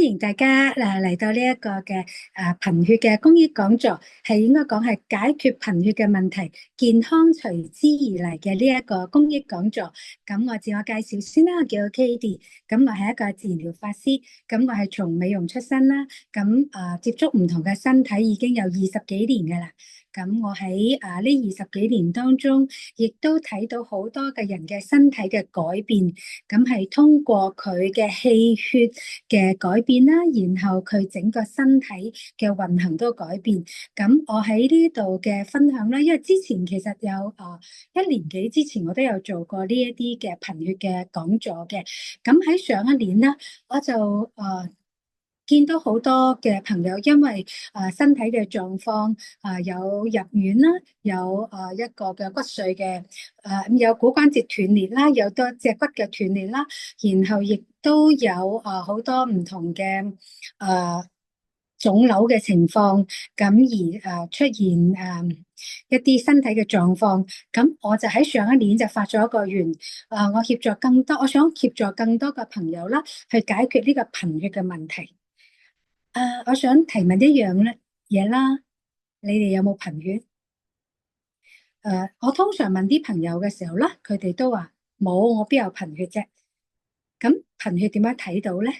迎大家嚟到呢一個嘅貧血嘅公益講座，係應該講係解決貧血嘅問題，健康隨之而嚟嘅呢一個公益講座。咁我自我介紹先啦，我叫 Katie，咁我係一個治療法師，咁我係從美容出身啦，咁接觸唔同嘅身體已經有20幾年㗎啦。咁我喺呢20幾年當中，亦都睇到好多嘅人嘅身體嘅改變，咁係通過佢嘅氣血嘅改變啦，然後佢整個身體嘅運行都改變。咁我喺呢度嘅分享啦，因為之前其實有1年幾之前我都有做過呢一啲嘅貧血嘅講座嘅。咁喺上一年啦，我就見到好多嘅朋友因為身體嘅狀況有入院啦，有一個嘅骨髓嘅有骨關節斷裂啦，有多隻骨嘅斷裂啦，然後亦都有好多唔同嘅腫瘤嘅情況，咁而出現一啲身體嘅狀況。咁我就喺上一年就發咗一個願，我想協助更多嘅朋友啦，去解決呢個貧血嘅問題。我想提問一樣咧嘢啦，你哋有冇貧血？我通常問啲朋友嘅時候咧，佢哋都話冇，我邊有貧血啫？咁貧血點樣睇到咧？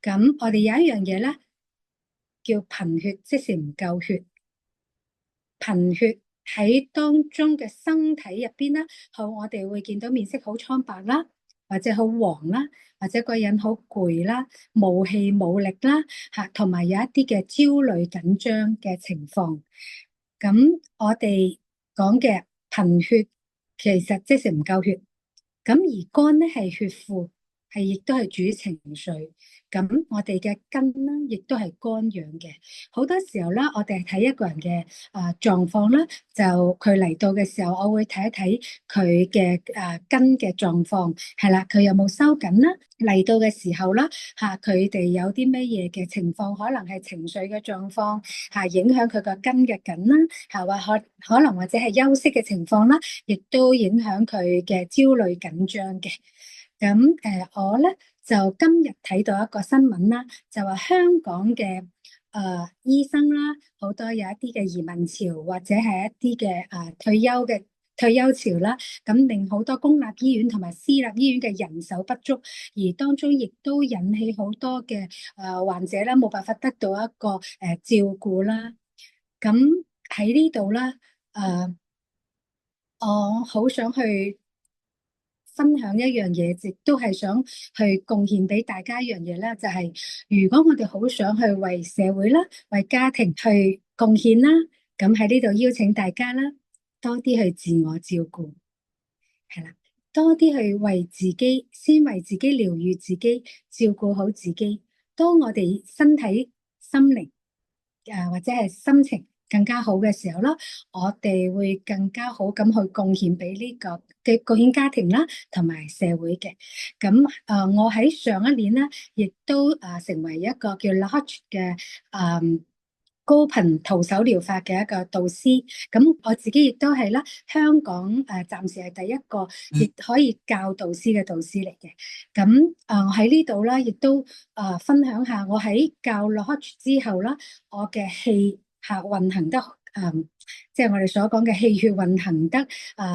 咁我哋有一樣嘢咧，叫貧血，即是唔夠血。貧血喺當中嘅身體入邊咧，我哋會見到面色好蒼白啦，或者好黃啦，或者個人好攰啦，冇氣冇力啦，同埋有一啲嘅焦慮緊張嘅情況。咁我哋講嘅貧血，其實即是唔夠血。咁而肝咧係血庫，亦都係主情緒。咁我哋嘅根啦，亦都係肝養嘅。好多時候啦，我哋係睇一個人嘅狀況啦，就佢嚟到嘅時候，我會睇一睇佢嘅根嘅狀況，係啦，佢有冇收緊啦？嚟到嘅時候啦，佢哋有啲咩嘢嘅情況，可能係情緒嘅狀況影響佢個根嘅緊啦，或可能或者係休息嘅情況啦，亦都影響佢嘅焦慮緊張嘅。咁我咧就今日睇到一個新聞啦，就話香港嘅醫生啦，好多有一啲嘅移民潮，或者係一啲嘅退休潮啦，咁令好多公立醫院同埋私立醫院嘅人手不足，而當中亦都引起好多嘅患者啦，冇辦法得到一個照顧啦。咁喺呢度啦，我好想去分享一樣嘢，亦都係想去貢獻俾大家一樣嘢啦，就係如果我哋好想去為社會啦、為家庭去貢獻啦，咁喺呢度邀請大家啦，多啲去自我照顧，係啦，多啲去為自己，先為自己療癒自己，照顧好自己。當我哋身體、心靈或者係心情更加好嘅時候啦，我哋會更加好咁去貢獻俾呢個嘅貢獻家庭啦，同埋社會嘅。咁我喺上一年咧，亦都成為一個叫 Lodge 嘅高頻徒手療法嘅一個導師。咁我自己亦都係啦，香港暫時係第一個亦可以教導師嘅導師嚟嘅。咁我喺呢度啦，亦都分享下我喺教 Lodge 之後啦，我嘅氣運行得即係我哋所講嘅氣血運行得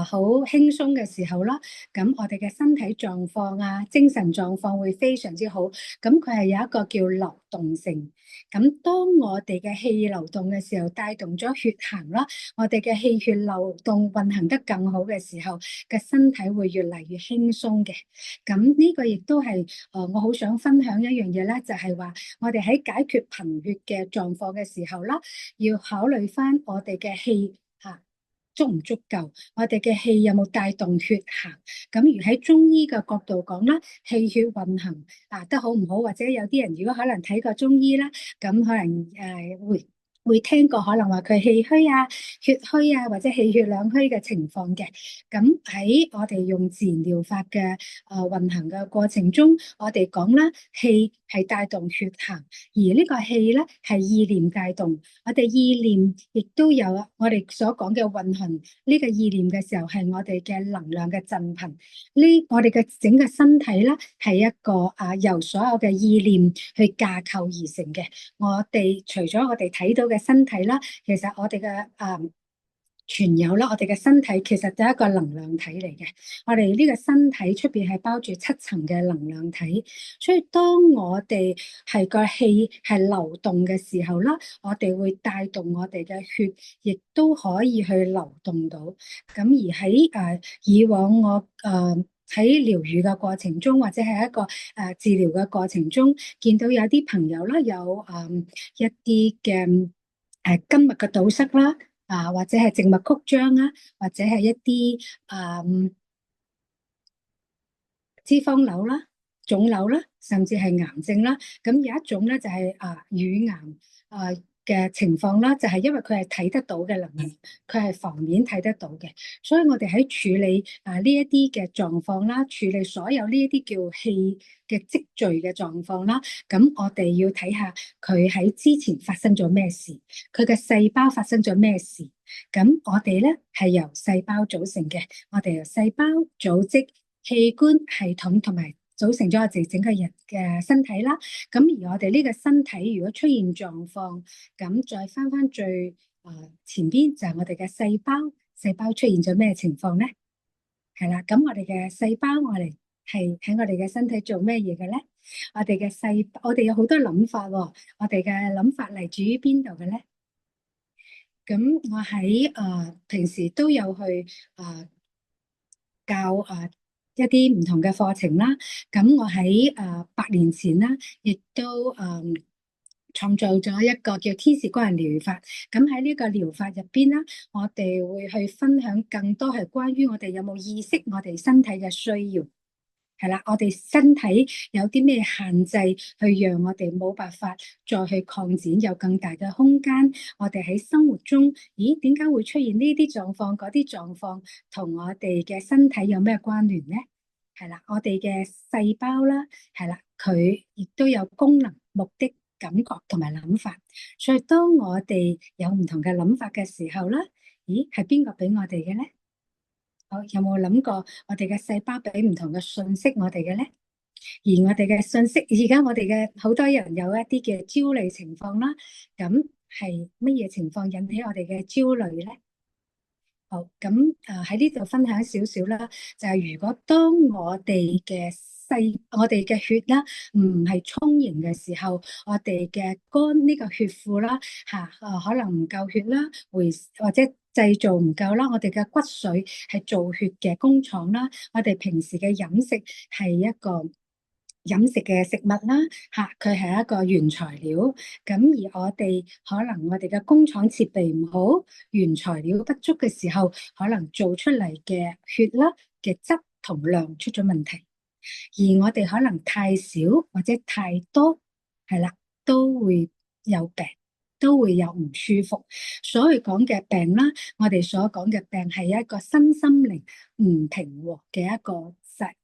好輕鬆嘅時候啦，咁我哋嘅身體狀況精神狀況會非常之好。咁佢係有一個叫流動性。咁當我哋嘅氣流動嘅時候，帶動咗血行啦，我哋嘅氣血流動運行得更好嘅時候，嘅身體會越嚟越輕鬆嘅。咁呢個亦都係我好想分享一樣嘢咧，就係話我哋喺解決貧血嘅狀況嘅時候啦，要考慮翻我哋嘅氣足唔足夠，我哋嘅氣有冇帶動血行。咁而喺中醫嘅角度講啦，氣血運行得好唔好，或者有啲人如果可能睇過中醫啦，咁可能會聽過可能話佢氣虛啊、血虛啊，或者氣血兩虛嘅情況嘅。咁喺我哋用自然療法嘅運行嘅過程中，我哋講啦，氣係帶動血行，而呢個氣咧係意念帶動。我哋意念亦都有我哋所講嘅運行呢個意念嘅時候，係我哋嘅能量嘅振頻。我哋嘅整個身體咧係一個由所有嘅意念去架構而成嘅。我哋除咗我哋睇到嘅身體啦，其實我哋嘅全有啦，我哋嘅身體其實就係一個能量體嚟嘅。我哋呢個身體出邊係包住7層嘅能量體，所以當我哋係個氣係流動嘅時候啦，我哋會帶動我哋嘅血，亦都可以去流動到。咁而喺以往我喺療愈嘅過程中，或者係一個治療嘅過程中，見到有啲朋友啦，有一啲嘅筋脈嘅堵塞啦。或者係靜脈曲張啊，或者係一啲脂肪瘤啦、腫瘤啦，甚至係癌症啦。咁有一種咧就係乳癌嘅情況啦，就係因為佢係睇得到嘅能力，佢係浮面睇得到嘅。所以我哋喺處理呢一啲嘅狀況啦，處理所有呢一啲叫氣嘅積聚嘅狀況啦，咁我哋要睇下佢喺之前發生咗咩事，佢嘅細胞發生咗咩事。咁我哋咧係由細胞組成嘅，我哋由細胞、組織、器官、系統同埋組成咗我哋整個人嘅身體啦。咁而我哋呢個身體如果出現狀況，咁再翻最前邊就係我哋嘅細胞，細胞出現咗咩情況咧？係啦，咁我哋嘅細胞我哋係喺我哋嘅身體做咩嘢嘅咧？我哋有好多諗法喎，我哋嘅諗法嚟自於邊度嘅咧？咁我喺平時都有去教一啲唔同嘅課程啦。咁我喺8年前啦，亦都創造咗一個叫天使光人療法。咁喺呢個療法入邊啦，我哋會去分享更多係關於我哋有冇意識我哋身體嘅需要。係啦，我哋身體有啲咩限制，去讓我哋冇辦法再去擴展，有更大嘅空間。我哋喺生活中，咦，點解會出現呢啲狀況？嗰啲狀況同我哋嘅身體有咩關聯呢？係啦，我哋嘅細胞啦，係啦，佢亦都有功能、目的、感覺同埋諗法。所以當我哋有唔同嘅諗法嘅時候啦，咦，係邊個俾我哋嘅咧？好，有冇諗過我哋嘅細胞俾唔同嘅信息我哋嘅咧？而我哋嘅信息，而家我哋嘅好多人有一啲嘅焦慮情況啦，咁係乜嘢情況引起我哋嘅焦慮咧？好，咁喺呢度分享少少啦，就係如果當我哋嘅血啦唔係充盈嘅時候，我哋嘅肝呢個血庫啦可能唔夠血啦，或者製造唔夠啦，我哋嘅骨髓係造血嘅工廠啦，我哋平時嘅飲食係一個飲食嘅食物啦，佢係一個原材料。咁而我哋嘅工廠設備唔好，原材料不足嘅時候，可能做出嚟嘅血啦嘅質同量出咗問題。而我哋可能太少或者太多，係啦，都會有病，都會有唔舒服。所以講嘅病啦，我哋所講嘅病係一個身心靈唔平和嘅一個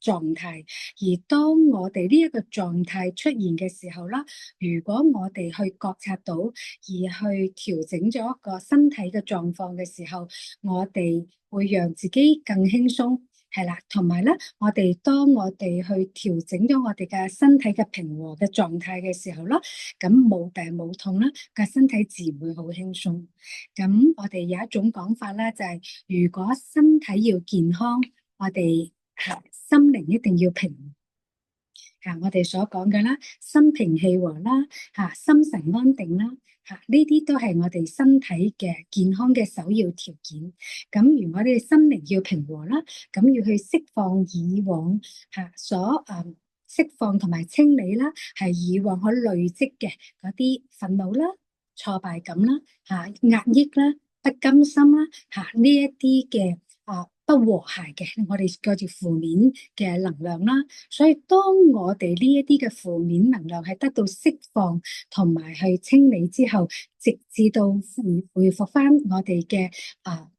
狀態。而當我哋呢一個狀態出現嘅時候啦，如果我哋去覺察到，而去調整咗一個身體嘅狀況嘅時候，我哋會讓自己更輕鬆。係啦，同埋咧，當我哋去調整咗我哋嘅身體嘅平和嘅狀態嘅時候啦，咁冇病冇痛啦，個身體自然會好輕鬆。咁我哋有一種講法咧，就係如果身體要健康，我哋心靈一定要平和。我哋所講嘅啦，心平氣和啦，心神安定啦，呢啲都係我哋身體嘅健康嘅首要條件。咁如果我哋心靈要平和啦，咁要去釋放以往釋放同埋清理啦，係以往可累積嘅嗰啲憤怒啦、挫敗感啦、壓抑啦、不甘心啦，呢一啲嘅不和諧嘅，我哋叫做負面嘅能量啦。所以當我哋呢一啲嘅負面能量係得到釋放同埋去清理之後，直至到恢復翻我哋嘅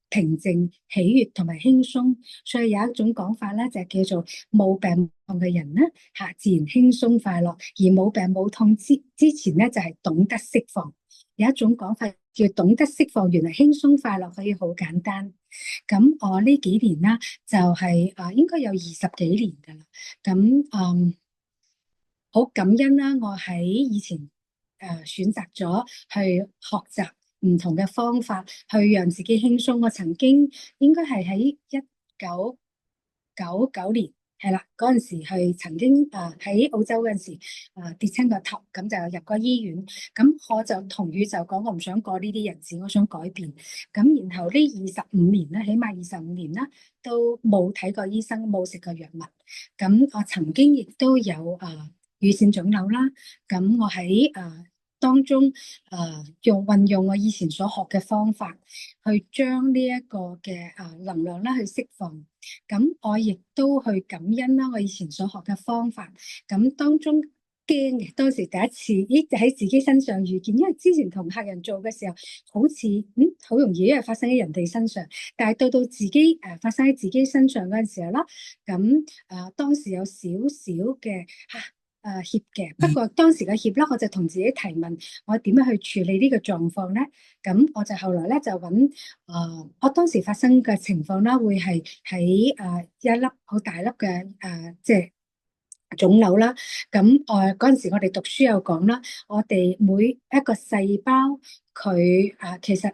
平靜、喜悅同埋輕鬆。所以有一種講法咧，就係叫做冇病痛嘅人咧嚇，自然輕鬆快樂；而冇病冇痛之前咧，就係懂得釋放。有一種講法叫懂得釋放，原來輕鬆快樂可以好簡單。咁我呢幾年啦，就係應該有20幾年噶啦。咁好感恩啦，我喺以前選擇咗去學習唔同嘅方法，去讓自己輕鬆。我曾經應該係喺1999年。係啦，嗰陣時係曾經喺澳洲嗰陣時跌親個頭，咁就入過醫院。咁我就同宇宙講，我唔想過呢啲日子，我想改變。咁然後呢25年咧，起碼25年啦，都冇睇過醫生，冇食過藥物。咁我曾經亦都有乳腺腫瘤啦。咁我喺當中運用我以前所學嘅方法，去將呢一個嘅能量啦去釋放。咁我亦都去感恩啦，我以前所學嘅方法。咁當中驚嘅，當時第一次就喺自己身上遇見，因為之前同客人做嘅時候，好似好容易因為發生喺人哋身上，但係到自己發生喺自己身上嗰陣時候啦，咁當時有少少嘅怯嘅。不過當時嘅怯啦，我就同自己提問，我點樣去處理呢個狀況咧？咁我就後來咧就揾我當時發生嘅情況啦，會係喺一粒好大粒嘅即係腫瘤啦。咁嗰陣時我哋讀書有講啦，我哋每一個細胞佢其實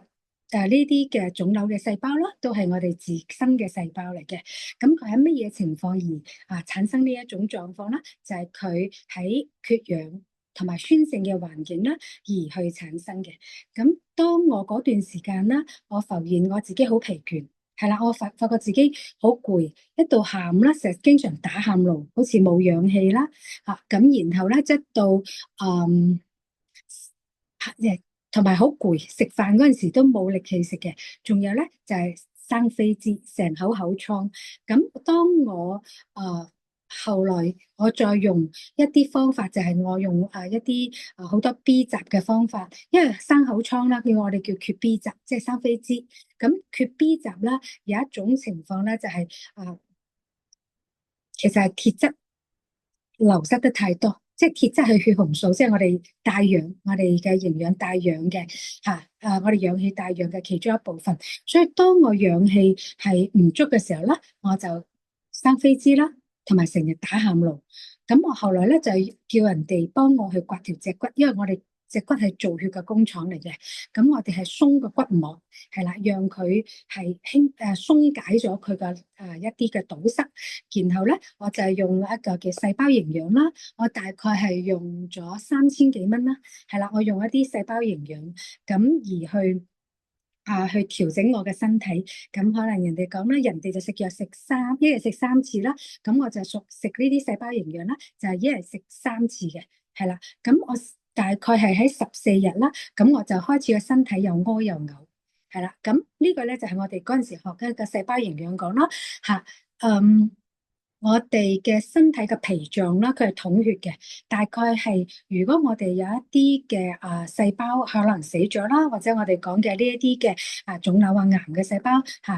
呢啲嘅腫瘤嘅細胞啦，都係我哋自身嘅細胞嚟嘅。咁佢喺乜嘢情況而產生呢一種狀況咧？就係佢喺缺氧同埋酸性嘅環境啦，而去產生嘅。咁當我嗰段時間啦，我發現我自己好疲倦。係啦，我發覺自己好攰，一度喊啦，成日經常打喊路，好似冇氧氣啦。咁然後咧，即到同埋好攰，食飯嗰陣時都冇力氣食嘅。仲有咧就係生痱滋，成口口瘡。咁當我後來我再用一啲方法，就係我用一啲好多 B 集嘅方法，因為生口瘡啦，叫我哋叫缺 B 集，即係生痱滋。咁缺 B 集啦，有一種情況咧就係其實係鐵質流失得太多。即係鐵質係血紅素，即係我哋帶氧，我哋嘅營養帶氧嘅我哋氧氣帶氧嘅其中一部分。所以當我氧氣係唔足嘅時候咧，我就生痱滋啦，同埋成日打喊路。咁我後來咧就叫人哋幫我去刮條脊骨，因為我哋脊骨係造血嘅工廠嚟嘅。咁我哋係鬆個骨膜，係啦，讓佢係鬆解咗佢嘅一啲嘅堵塞。然後咧，我就係用一個叫細胞營養啦。我大概係用咗3000幾蚊啦，係啦，我用一啲細胞營養咁而去調整我嘅身體。咁可能人哋講啦，人哋就食藥一日食3次啦，咁我就食呢啲細胞營養啦，就係一日食3次嘅，係啦。咁我大概係喺14日啦，咁我就開始個身體又屙又嘔，係啦。咁呢個咧就係我哋嗰陣時學嘅一個細胞營養講啦，我哋嘅身體嘅脾臟啦，佢係統血嘅。大概係如果我哋有一啲嘅細胞可能死咗啦，或者我哋講嘅呢一啲嘅腫瘤癌嘅細胞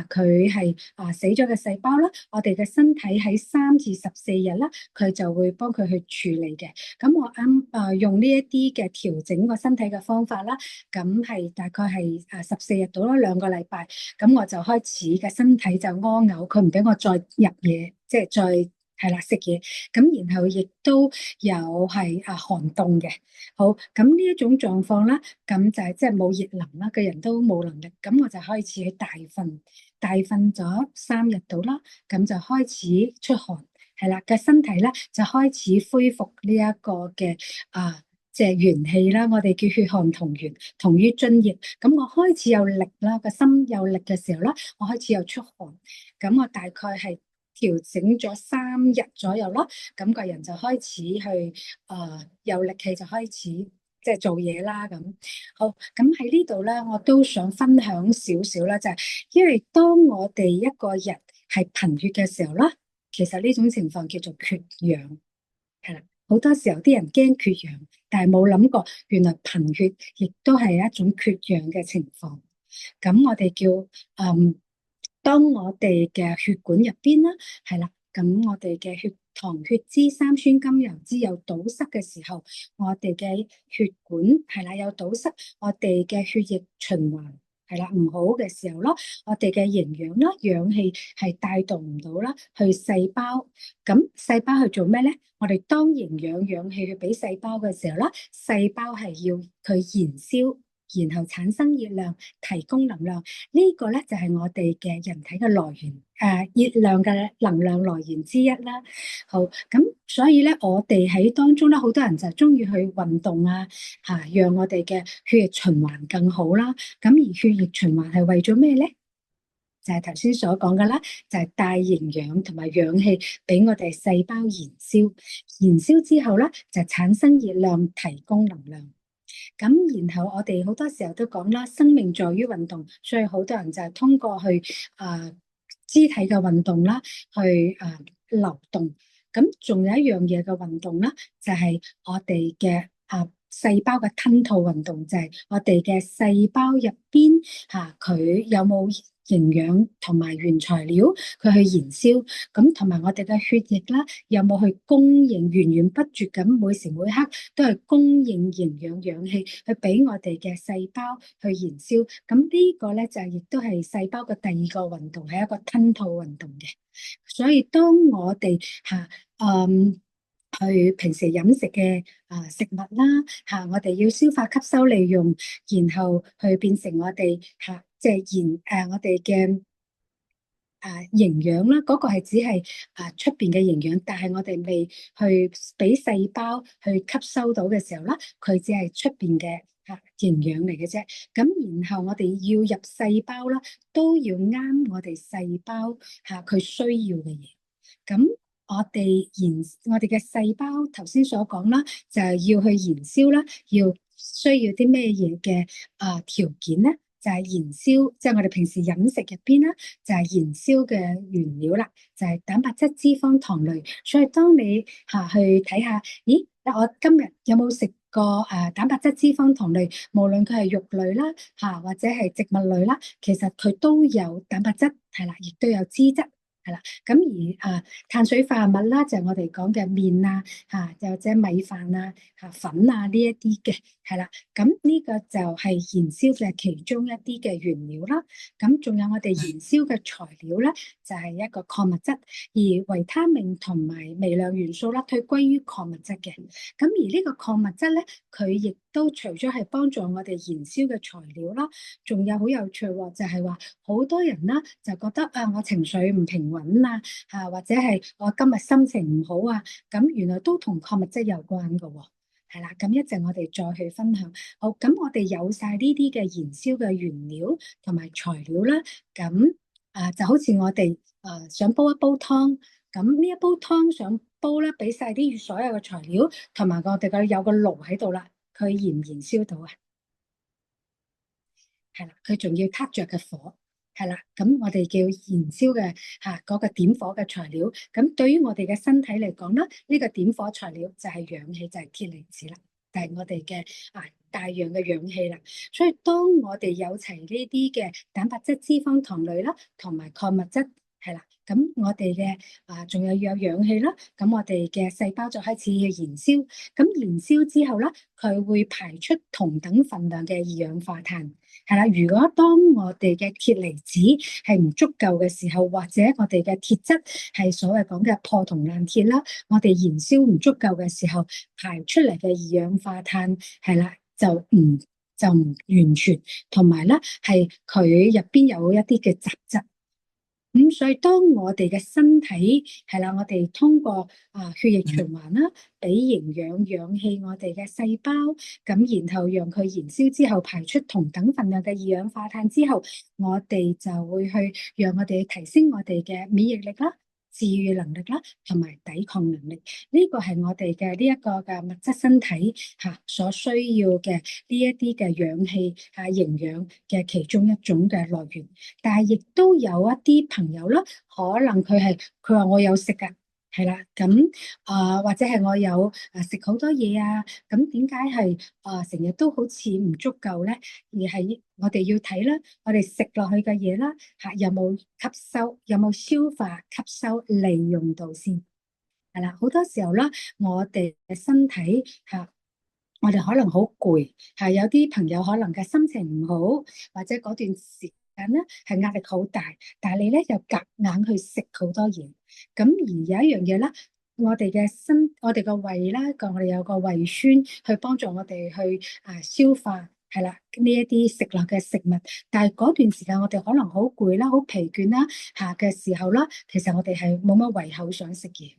佢係死咗嘅細胞啦，我哋嘅身體喺3至14日啦，佢就會幫佢去處理嘅。咁我用呢一啲嘅調整個身體嘅方法啦，咁係大概係14日到啦，2個禮拜。咁我就開始嘅身體就屙嘔，佢唔俾我再入嘢。即係再係啦，食嘢。咁然後亦都有係寒凍嘅。好，咁呢一種狀況啦，咁就係即係冇熱能啦，個人都冇能力。咁我就開始去大瞓咗3日到啦，咁就開始出汗，係啦，個身體咧就開始恢復呢一個嘅即係元氣啦。我哋叫血汗同源，同於津液。咁我開始有力啦，個心有力嘅時候啦，我開始有出汗。咁我大概係調整咗3日左右啦，咁個人就開始去有力氣，就開始即係做嘢啦。咁好，咁喺呢度咧，我都想分享少少啦，就係因為當我哋一個人係貧血嘅時候啦，其實呢種情況叫做缺氧，係啦。好多時候啲人驚缺氧，但係冇諗過原來貧血亦都係一種缺氧嘅情況。咁我哋叫當我哋嘅血管入邊啦，係啦，咁我哋嘅血糖血脂三酸甘油脂有堵塞嘅時候，我哋嘅血管係啦有堵塞，我哋嘅血液循環係啦唔好嘅時候咯，我哋嘅營養啦、氧氣係帶動唔到啦，去細胞。咁細胞去做咩咧？我哋當營養、氧氣去俾細胞嘅時候啦，細胞係要佢燃燒，然後產生熱量，提供能量。呢個咧就係我哋嘅人體嘅來源，熱量嘅能量來源之一啦。好，咁所以咧，我哋喺當中咧，好多人就中意去運動啊，讓我哋嘅血液循環更好啦。咁而血液循環係為咗咩咧？就係頭先所講嘅啦，就係帶營養同埋氧氣俾我哋細胞燃燒，燃燒之後咧就產生熱量，提供能量。咁然後我哋好多時候都講啦，生命在於運動，所以好多人就係通過去肢體嘅運動啦，去流動。咁仲有一樣嘢嘅運動啦，就係我哋嘅細胞嘅吞吐運動，就係我哋嘅細胞入邊佢有冇營養同埋原材料，佢去燃燒，咁同埋我哋嘅血液啦，有冇去供應源源不絕咁每時每刻都係供應營養氧氣去俾我哋嘅細胞去燃燒。咁呢個咧就係亦都係細胞嘅第二個運動，係一個吞吐運動嘅。所以當我哋去平時飲食嘅食物啦我哋要消化吸收利用，然後去變成我哋即係我哋嘅營養啦，嗰個係只係出邊嘅營養，但係我哋未去俾細胞去吸收到嘅時候啦，佢只係出邊嘅營養嚟嘅啫。咁然後我哋要入細胞啦，都要啱我哋細胞佢需要嘅嘢。咁我哋嘅細胞頭先所講啦，就係要去燃燒啦，要需要啲咩嘢嘅條件咧？就係燃燒，即係我哋平時飲食入邊啦，就係燃燒嘅原料啦，就係蛋白質、脂肪、糖類。所以當你去睇下，咦，我今日有冇食過蛋白質、脂肪、糖類？無論佢係肉類啦，或者係植物類啦，其實佢都有蛋白質，係啦，亦都有脂質。係啦，咁而碳水化合物啦，就係我哋講嘅麵啊，又或者米飯啊、粉啊呢一啲嘅，係啦，咁呢個就係燃燒嘅其中一啲嘅原料啦。咁仲有我哋燃燒嘅材料咧，就係一個礦物質，而維他命同埋微量元素啦，佢歸於礦物質嘅。咁而呢個礦物質咧，佢亦都除咗係幫助我哋燃燒嘅材料啦，仲有好有趣喎，就係話好多人啦就覺得我情緒唔平穩啊，或者係我今日心情唔好啊，咁原來都同礦物質有關噶喎。係啦，咁一陣我哋再去分享。好，咁我哋有晒呢啲嘅燃燒嘅原料同埋材料啦，咁就好似我哋想煲一煲湯，咁呢一煲湯想煲咧，俾晒啲所有嘅材料，同埋我哋有個爐喺度啦，佢燃唔燃燒到啊？係啦，佢仲要撻着嘅火，係啦，咁我哋叫燃燒嘅嗰個點火嘅材料。咁對於我哋嘅身體嚟講啦，呢個點火材料就係氧氣，就係鐵離子啦，就係我哋嘅大量嘅氧氣啦。所以當我哋有齊呢啲嘅蛋白質、脂肪、糖類啦，同埋礦物質，係啦，咁我哋嘅仲有氧氣啦，咁我哋嘅細胞就開始去燃燒。咁燃燒之後啦，佢會排出同等份量嘅二氧化碳。係啦，如果當我哋嘅鐵離子係唔足夠嘅時候，或者我哋嘅鐵質係所謂講嘅破銅爛鐵啦，我哋燃燒唔足夠嘅時候，排出嚟嘅二氧化碳係啦，就唔完全，同埋咧係佢入邊有一啲嘅雜質。所以當我哋嘅身體係啦，我哋通過血液循環啦，俾營養、氧氣我哋嘅細胞，咁然後讓佢燃燒之後排出同等份量嘅二氧化碳之後，我哋就會去讓我哋提升我哋嘅免疫力啦，治愈能力啦，同埋抵抗能力。呢個係我哋嘅呢一個嘅物質身體所需要嘅呢一啲嘅氧氣營養嘅其中一種嘅來源。但係亦都有一啲朋友啦，可能佢話我有食㗎。係啦，咁或者係我有食好多嘢啊，咁點解係成日都好似唔足夠咧？而係我哋要睇啦，我哋食落去嘅嘢啦，有冇吸收，有冇消化、吸收、利用到先。係啦，好多時候啦，我哋嘅身體我哋可能好攰，有啲朋友可能嘅心情唔好，或者嗰段時間咧係壓力好大，但係你咧又夾硬去食好多嘢。咁而有一樣嘢啦，我哋個胃啦，我哋有個胃酸去幫助我哋去消化，係啦，呢一啲食落嘅食物。但係嗰段時間我哋可能好攰啦，好疲倦啦嘅時候啦，其實我哋係冇乜胃口想食嘢。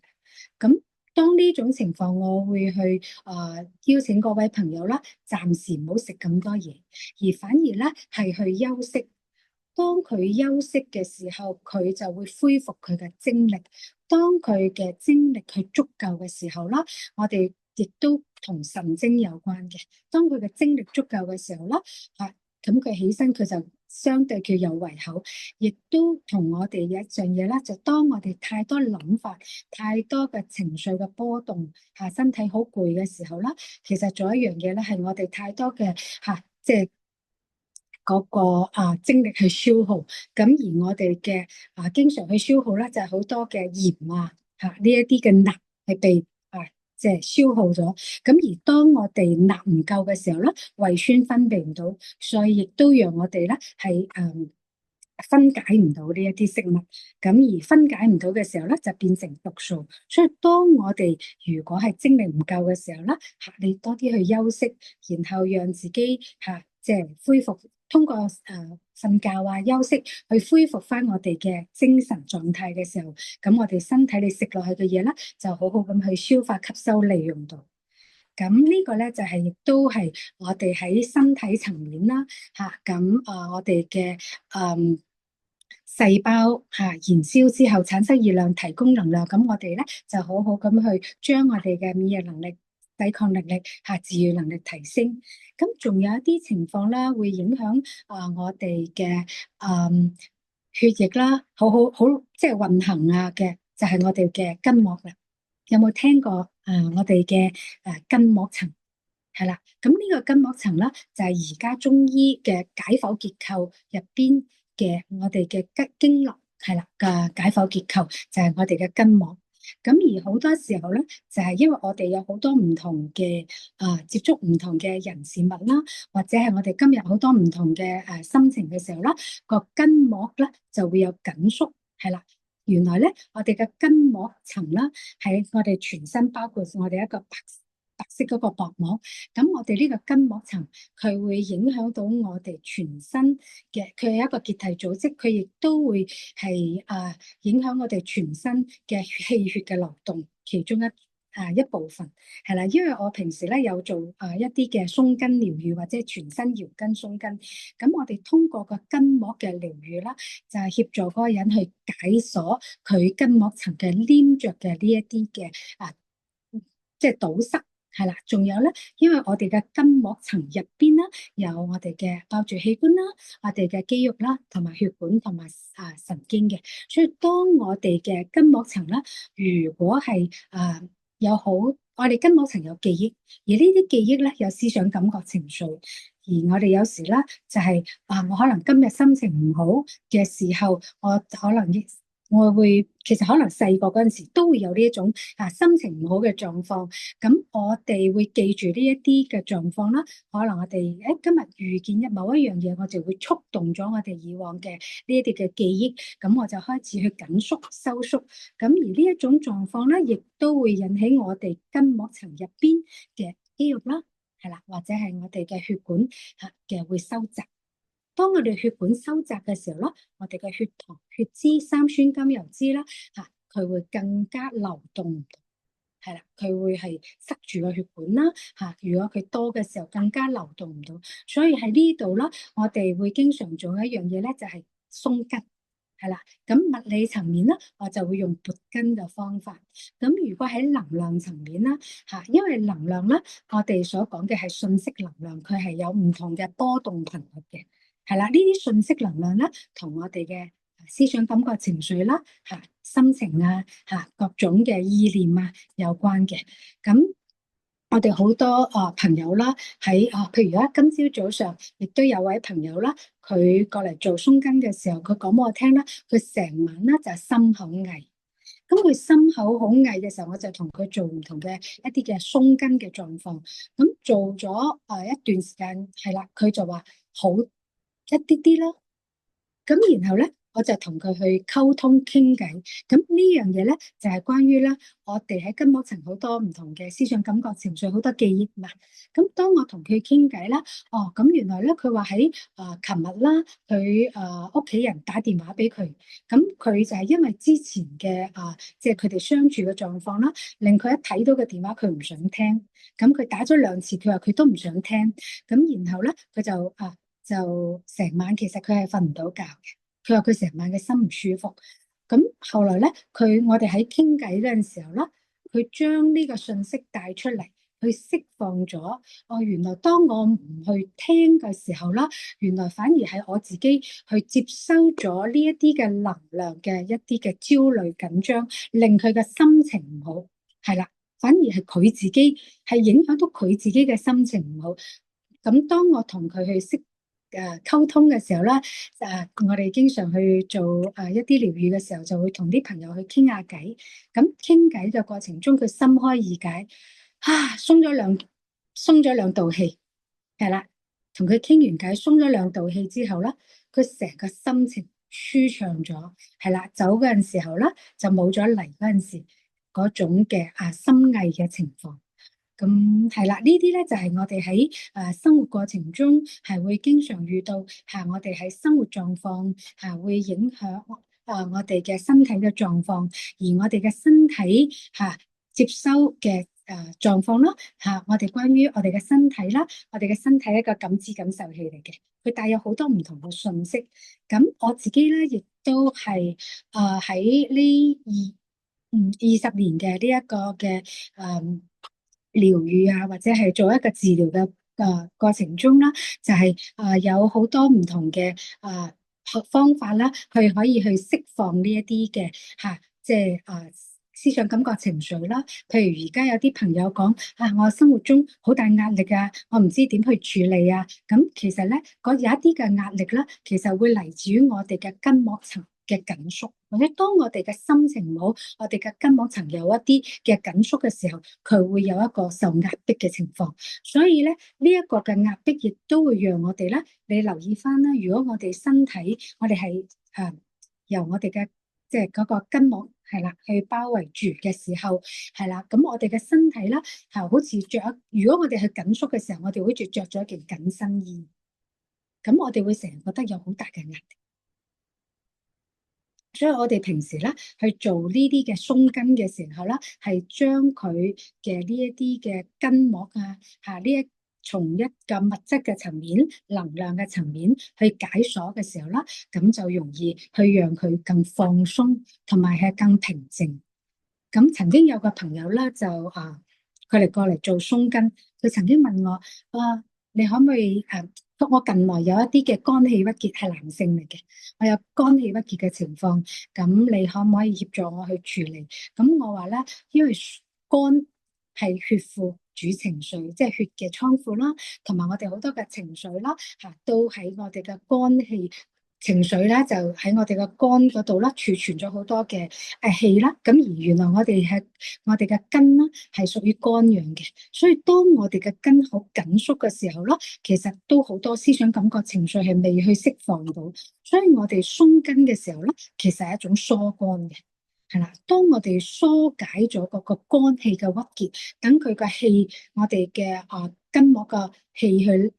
咁當呢種情況，我會去邀請各位朋友啦，暫時唔好食咁多嘢，而反而咧係去休息。當佢休息嘅時候，佢就會恢復佢嘅精力。當佢嘅精力去足夠嘅時候啦，我哋亦都同神經有關嘅。當佢嘅精力足夠嘅時候啦，咁佢起身佢就相對佢有胃口，亦都同我哋有一樣嘢啦，就當我哋太多諗法、太多嘅情緒嘅波動，身體好攰嘅時候啦，其實仲有一樣嘢咧，係我哋太多嘅即係嗰個精力去消耗，咁而我哋嘅經常去消耗咧，就係好多嘅鹽呢一啲嘅鈉係被即係消耗咗。咁而當我哋鈉唔夠嘅時候咧，胃酸分泌唔到，所以亦都讓我哋咧係分解唔到呢一啲食物。咁而分解唔到嘅時候咧，就變成毒素。所以當我哋如果係精力唔夠嘅時候咧，你多啲去休息，然後讓自己即係恢復。通過瞓覺休息去恢復翻我哋嘅精神狀態嘅時候，咁我哋身體你食落去嘅嘢咧，就好好咁去消化、吸收、利用到。咁呢個咧就係亦都係我哋喺身體層面啦，咁我哋嘅細胞燃燒之後產生熱量，提供能量，咁我哋咧就好好咁去將我哋嘅免疫能力、抵抗能力、自愈能力提升。咁仲有一啲情況啦，會影響我哋嘅血液啦，好即係運行嘅，就係我哋嘅筋膜啦。有冇聽過我哋嘅筋膜層？係啦，咁呢個筋膜層啦，就係而家中醫嘅解剖結構入邊嘅我哋嘅經絡，係啦嘅解剖結構就係我哋嘅筋膜。咁而好多時候咧，就係因為我哋有好多唔同嘅接觸唔同嘅人事物啦，或者係我哋今日好多唔同嘅心情嘅時候啦，個筋膜咧就會有緊縮，係啦。原來咧，我哋嘅筋膜層啦，喺我哋全身包括我哋一個白色嗰個薄膜。咁我哋呢個筋膜層，佢會影響到我哋全身嘅，佢係一個結締組織，佢亦都會係影響我哋全身嘅氣血嘅流動，其中一部分係啦。因為我平時咧有做一啲嘅鬆筋療愈或者全身搖筋鬆筋，咁我哋通過個筋膜嘅療愈啦，就係協助嗰個人去解鎖佢筋膜層嘅黏着嘅呢一啲嘅即係堵塞。係啦，仲有咧，因為我哋嘅筋膜層入邊啦，有我哋嘅包住器官啦，我哋嘅肌肉啦，同埋血管同埋神經嘅，所以當我哋嘅筋膜層啦，如果係有好，我哋筋膜層有記憶，而呢啲記憶咧有思想、感覺、情緒，而我哋有時咧就係我可能今日心情唔好嘅時候，我會其實可能細個嗰陣時都會有呢一種心情唔好嘅狀況，咁我哋會記住呢一啲嘅狀況啦。可能我哋今日遇見某一樣嘢，我就會觸動咗我哋以往嘅呢一啲嘅記憶，咁我就開始去緊縮收縮。咁而呢一種狀況咧，亦都會引起我哋筋膜層入邊嘅肌肉啦，係啦，或者係我哋嘅血管嘅會收窄。當我哋血管收窄嘅時候咧，我哋嘅血糖、血脂、三酸甘油脂啦，佢會更加流動唔到，係啦，佢會係塞住個血管啦，如果佢多嘅時候更加流動唔到，所以喺呢度啦，我哋會經常做一樣嘢咧，就係鬆筋。係啦。咁物理層面咧，我就會用撥筋嘅方法。咁如果喺能量層面啦，因為能量咧，我哋所講嘅係信息能量，佢係有唔同嘅波動頻率嘅。係啦，呢啲信息能量咧，同我哋嘅思想、感覺、情緒啦，心情啊，各種嘅意念啊有關嘅。咁我哋好多朋友啦，喺譬如今朝早上，亦都有位朋友啦，佢過嚟做鬆筋嘅時候，佢講俾我聽啦，佢成晚咧就係心口翳。咁佢心口好翳嘅時候，我就同佢做唔同嘅一啲嘅鬆筋嘅狀況。咁做咗一段時間，係啦，佢就話好一啲啲咯。咁然後咧，我就同佢去溝通傾偈。咁呢樣嘢咧，就係關於咧，我哋喺筋膜層好多唔同嘅思想、感覺、情緒，好多記憶嘛。咁當我同佢傾偈啦，咁原來咧，佢話喺琴日啦，佢屋企人打電話俾佢，咁佢就係因為之前嘅即係佢哋相處嘅狀況啦，令佢一睇到個電話，佢唔想聽。咁佢打咗兩次，佢話佢都唔想聽。咁然後咧，佢就成晚其實佢係瞓唔到覺嘅，佢話佢成晚嘅心唔舒服。咁後來咧，我哋喺傾偈嗰陣時候啦，佢將呢個信息帶出嚟，去釋放咗。原來當我唔去聽嘅時候啦，原來反而係我自己去接收咗呢一啲嘅能量嘅一啲嘅焦慮緊張，令佢嘅心情唔好。係啦，反而係佢自己係影響到佢自己嘅心情唔好。咁當我同佢去溝通嘅時候咧，我哋經常去做一啲療愈嘅時候，就會同啲朋友去傾下偈。咁傾偈嘅過程中，佢心開意解，鬆咗兩道氣，係啦。同佢傾完偈，鬆咗兩道氣之後咧，佢成個心情舒暢咗，係啦。走嗰陣時候咧，就冇咗嚟嗰陣時嗰種嘅心翳嘅情況。咁係啦，呢啲咧就係我哋喺生活過程中係會經常遇到我哋喺生活狀況會影響我哋嘅身體嘅狀況，而我哋嘅身體接收嘅狀況啦我哋關於我哋嘅身體啦，我哋嘅身體係一個感知感受器嚟嘅，佢帶有好多唔同嘅信息。咁我自己咧亦都係喺呢20年嘅呢一個嘅療愈或者係做一個治療嘅過程中啦，就係有好多唔同嘅方法啦，去可以去釋放呢一啲嘅即係思想、感覺、情緒啦。譬如而家有啲朋友講我生活中好大壓力我唔知點去處理咁其實咧，有一啲嘅壓力啦，其實會嚟自於我哋嘅筋膜層嘅緊縮，或者當我哋嘅心情唔好，我哋嘅筋膜層有一啲嘅緊縮嘅時候，佢會有一個受壓迫嘅情況。所以咧，呢一個嘅壓迫亦都會讓我哋咧，你留意翻啦。如果我哋身體，我哋係由我哋嘅即係嗰個筋膜係啦，去包圍住嘅時候係啦，咁我哋嘅身體啦，好似如果我哋係緊縮嘅時候，我哋好似着咗一件緊身衣，咁我哋會成日覺得有好大嘅壓力。所以我哋平時咧去做呢啲嘅鬆筋嘅時候咧，係將佢嘅呢一啲嘅筋膜從一個物質嘅層面、能量嘅層面去解鎖嘅時候啦，咁就容易去讓佢更放鬆，同埋係更平靜。咁曾經有個朋友咧就佢哋過嚟做鬆筋，佢曾經問我你可唔可以我近來有一啲嘅肝氣鬱結係男性嚟嘅，我有肝氣鬱結嘅情況，咁你可唔可以協助我去處理？咁我話咧，因為肝係血庫主情緒，即係血嘅倉庫啦，同埋我哋好多嘅情緒啦，都喺我哋嘅肝氣。情緒咧就喺我哋嘅肝嗰度啦，儲存咗好多嘅氣啦。咁而原來我哋嘅筋啦係屬於肝陽嘅，所以當我哋嘅筋好緊縮嘅時候啦，其實都好多思想、感覺、情緒係未去釋放到。所以我哋鬆筋嘅時候咧，其實係一種疏肝嘅，係啦。當我哋疏解咗嗰個肝氣嘅鬱結，等佢個氣，我哋嘅筋膜個氣去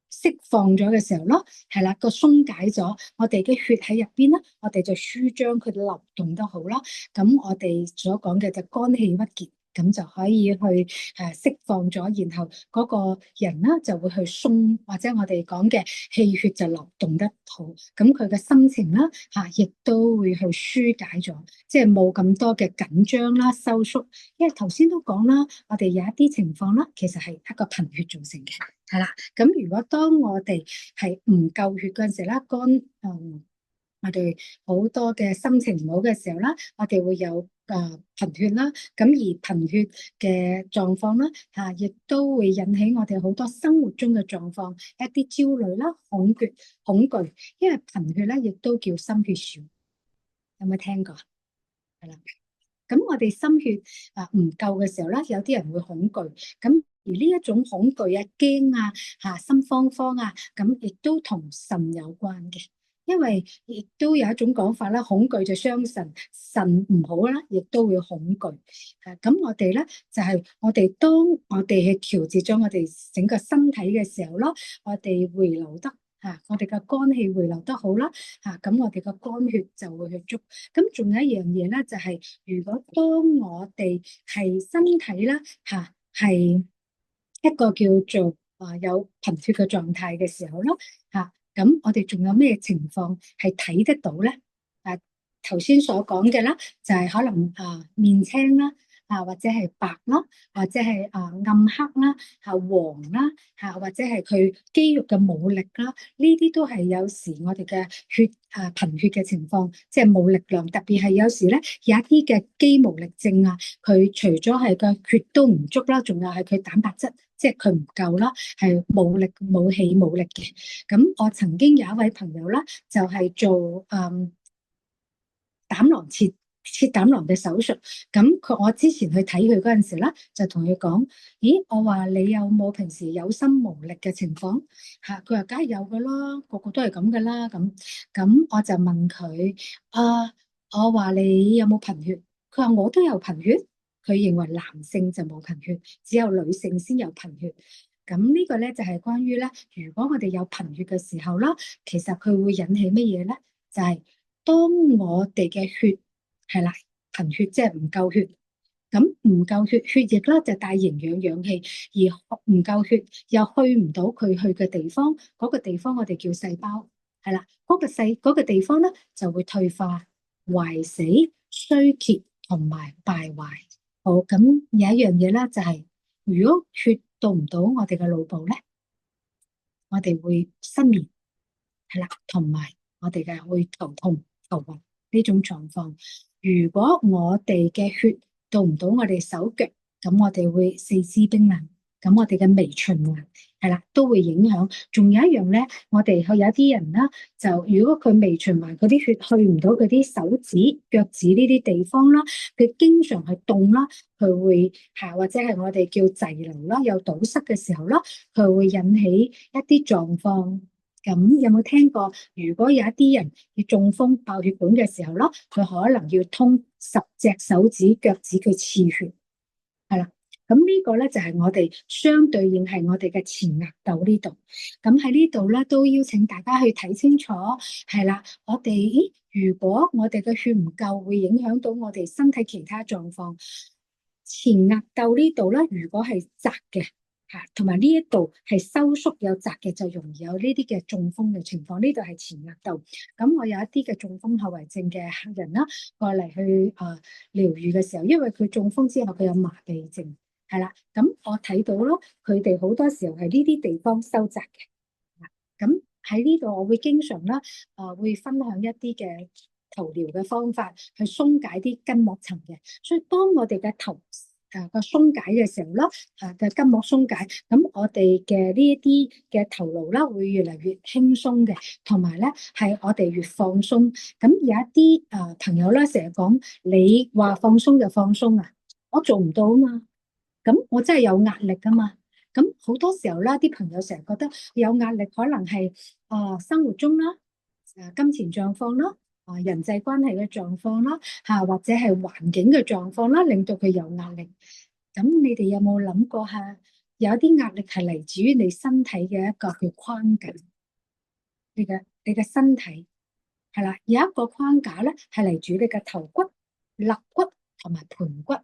釋放咗嘅時候咯，係啦，個鬆解咗，我哋嘅血喺入邊啦，我哋就舒張佢流動得好啦。咁我哋所講嘅就肝氣鬱結，咁就可以去釋放咗，然後嗰個人啦就會去鬆，或者我哋講嘅氣血就流動得好，咁佢嘅心情啦亦都會去舒解咗，即係冇咁多嘅緊張啦、收縮。因為頭先都講啦，我哋有一啲情況啦，其實係一個貧血造成嘅，係啦。咁如果當我哋係唔夠血嗰陣時啦，我哋好多嘅心情唔好嘅時候啦，我哋會有貧血啦。咁而貧血嘅狀況啦，亦都會引起我哋好多生活中嘅狀況，一啲焦慮啦、恐懼。因為貧血咧，亦都叫心血少，有冇聽過？係啦。咁我哋心血唔夠嘅時候咧，有啲人會恐懼。咁而呢一種恐懼啊、驚心慌慌咁亦都同腎有關嘅。因為亦都有一種講法啦，恐懼就傷腎，腎唔好啦，亦都會恐懼。咁我哋咧就係當我哋去調節咗我哋整個身體嘅時候咯，我哋回流得我哋嘅肝氣回流得好啦，咁我哋嘅肝血就會去足。咁仲有一樣嘢咧，就係如果當我哋係身體啦係一個叫做有貧血嘅狀態嘅時候咯，咁我哋仲有咩情況係睇得到咧？頭先所講嘅啦，就係可能面青啦，或者係白啦，或者係暗黑啦，黃啦，或者係佢肌肉嘅冇力啦，呢啲都係有時我哋嘅貧血嘅情況，即係冇力量。特別係有時咧有一啲嘅肌無力症佢除咗係個血都唔足啦，仲有係佢蛋白質即係佢唔夠啦，係冇力冇氣冇力嘅。咁我曾經有一位朋友啦，就係做膽囊切膽囊嘅手術。咁我之前去睇佢嗰陣時啦，就同佢講：咦，我話你有冇平時有心無力嘅情況？佢話梗係有噶啦，個個都係咁噶啦。咁我就問佢：我話你有冇貧血？佢話我都有貧血。佢認為男性就冇貧血，只有女性先有貧血。咁呢個咧就係關於咧，如果我哋有貧血嘅時候啦，其實佢會引起乜嘢咧？就係當我哋嘅血係啦，貧血即係唔夠血，咁唔夠血，血液啦就帶營養氧氣，而唔夠血又去唔到佢去嘅地方，嗰個地方我哋叫細胞，係啦，嗰個地方咧就會退化、壞死、衰竭同埋敗壞。好，咁有一樣嘢咧就係，如果血到唔到我哋嘅腦部咧，我哋會失眠，係啦，同埋我哋嘅會頭痛、頭暈呢種狀況。如果我哋嘅血到唔到我哋手腳，咁我哋會四肢冰冷，咁我哋嘅微循環係啦都會影響。仲有一樣咧，我哋有啲人啦，就如果佢微循環嗰啲血去唔到佢啲手指、腳趾呢啲地方啦，佢經常係凍啦，佢會或者係我哋叫滯留啦，有堵塞嘅時候啦，佢會引起一啲狀況。咁有冇聽過？如果有一啲人要中風爆血管嘅時候咯，佢可能要通10隻手指、腳趾佢刺血，係啦。咁呢個咧就係我哋相對應係我哋嘅前額竇呢度。咁喺呢度咧都邀請大家去睇清楚，係啦。我哋如果我哋嘅血唔夠，會影響到我哋身體其他狀況。前額竇呢度咧，如果係窄嘅。同埋呢一度係收縮有窄嘅，就容易有呢啲嘅中風嘅情況。呢度係前額竇。咁我有一啲嘅中風後遺症嘅客人啦，過嚟去療癒嘅時候，因為佢中風之後佢有麻痹症，係啦。咁我睇到咯，佢哋好多時候係呢啲地方收窄嘅。咁喺呢度我會經常啦，會分享一啲嘅頭療嘅方法去鬆解啲筋膜層嘅。所以當我哋嘅頭個鬆解嘅時候啦，嘅筋膜鬆解，咁我哋嘅呢一啲嘅頭顱啦，會越嚟越輕鬆嘅，同埋咧係我哋越放鬆。咁有一啲朋友啦，成日講你話放鬆就放鬆啊，我做唔到啊嘛，咁我真係有壓力噶嘛。咁好多時候啦，啲朋友成日覺得有壓力，可能係生活中啦，金錢狀況啦。人際關係嘅狀況啦，或者係環境嘅狀況啦，令到佢有壓力。咁你哋有冇諗過下，有啲壓力係嚟自於你身體嘅一個叫框架，你嘅身體係啦，有一個框架咧係嚟自你嘅頭骨、肋骨同埋盆骨。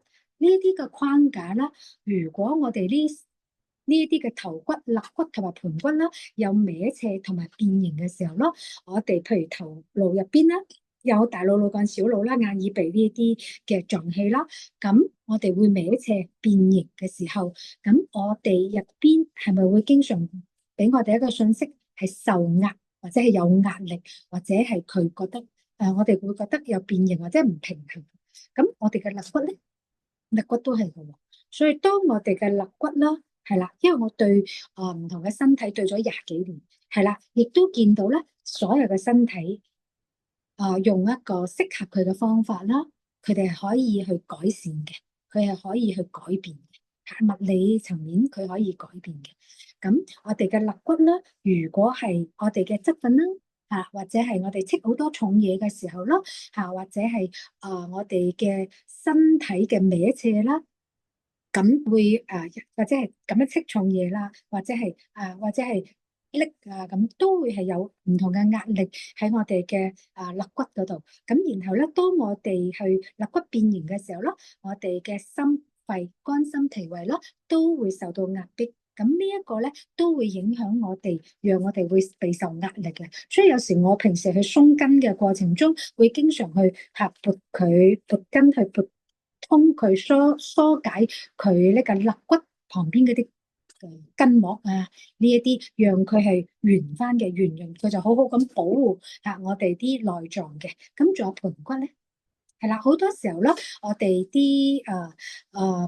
呢啲嘅框架啦，如果我哋呢一啲嘅頭骨、肋骨同埋盤骨啦，有歪斜同埋變形嘅時候咯，我哋譬如頭顱入邊啦，有大腦、腦幹、小腦啦、眼耳鼻呢一啲嘅臟器啦，咁我哋會歪斜變形嘅時候，咁我哋入邊係咪會經常俾我哋一個信息係受壓，或者係有壓力，或者係佢覺得我哋會覺得有變形或者唔平衡？咁我哋嘅肋骨咧，肋骨都係嘅喎。所以當我哋嘅肋骨啦，係啦，因為我對唔同嘅身體對咗廿幾年，係啦，亦都見到咧所有嘅身體用一個適合佢嘅方法啦，佢哋係可以去改善嘅，佢係可以去改變嘅，喺物理層面佢可以改變嘅。咁我哋嘅肋骨啦，如果係我哋嘅側瞓啦，或者係我哋拎好多重嘢嘅時候咯，或者係我哋嘅身體嘅歪斜啦。咁會或者係咁樣拎重嘢啦，或者係拎咁都會係有唔同嘅壓力喺我哋嘅肋骨嗰度。咁然後咧，當我哋去肋骨變形嘅時候咯，我哋嘅心肺、肝、腎、脾、胃咯都會受到壓迫。咁呢一個咧都會影響我哋，讓我哋會備受壓力嘅。所以有時我平時去鬆筋嘅過程中，會經常去撥筋去撥通佢疏解佢呢個肋骨旁邊嗰啲筋膜呢一啲，讓佢係圓翻嘅圓潤，佢就好好咁保護我哋啲內臟嘅。咁仲有盤骨咧，係啦，好多時候咯，我哋啲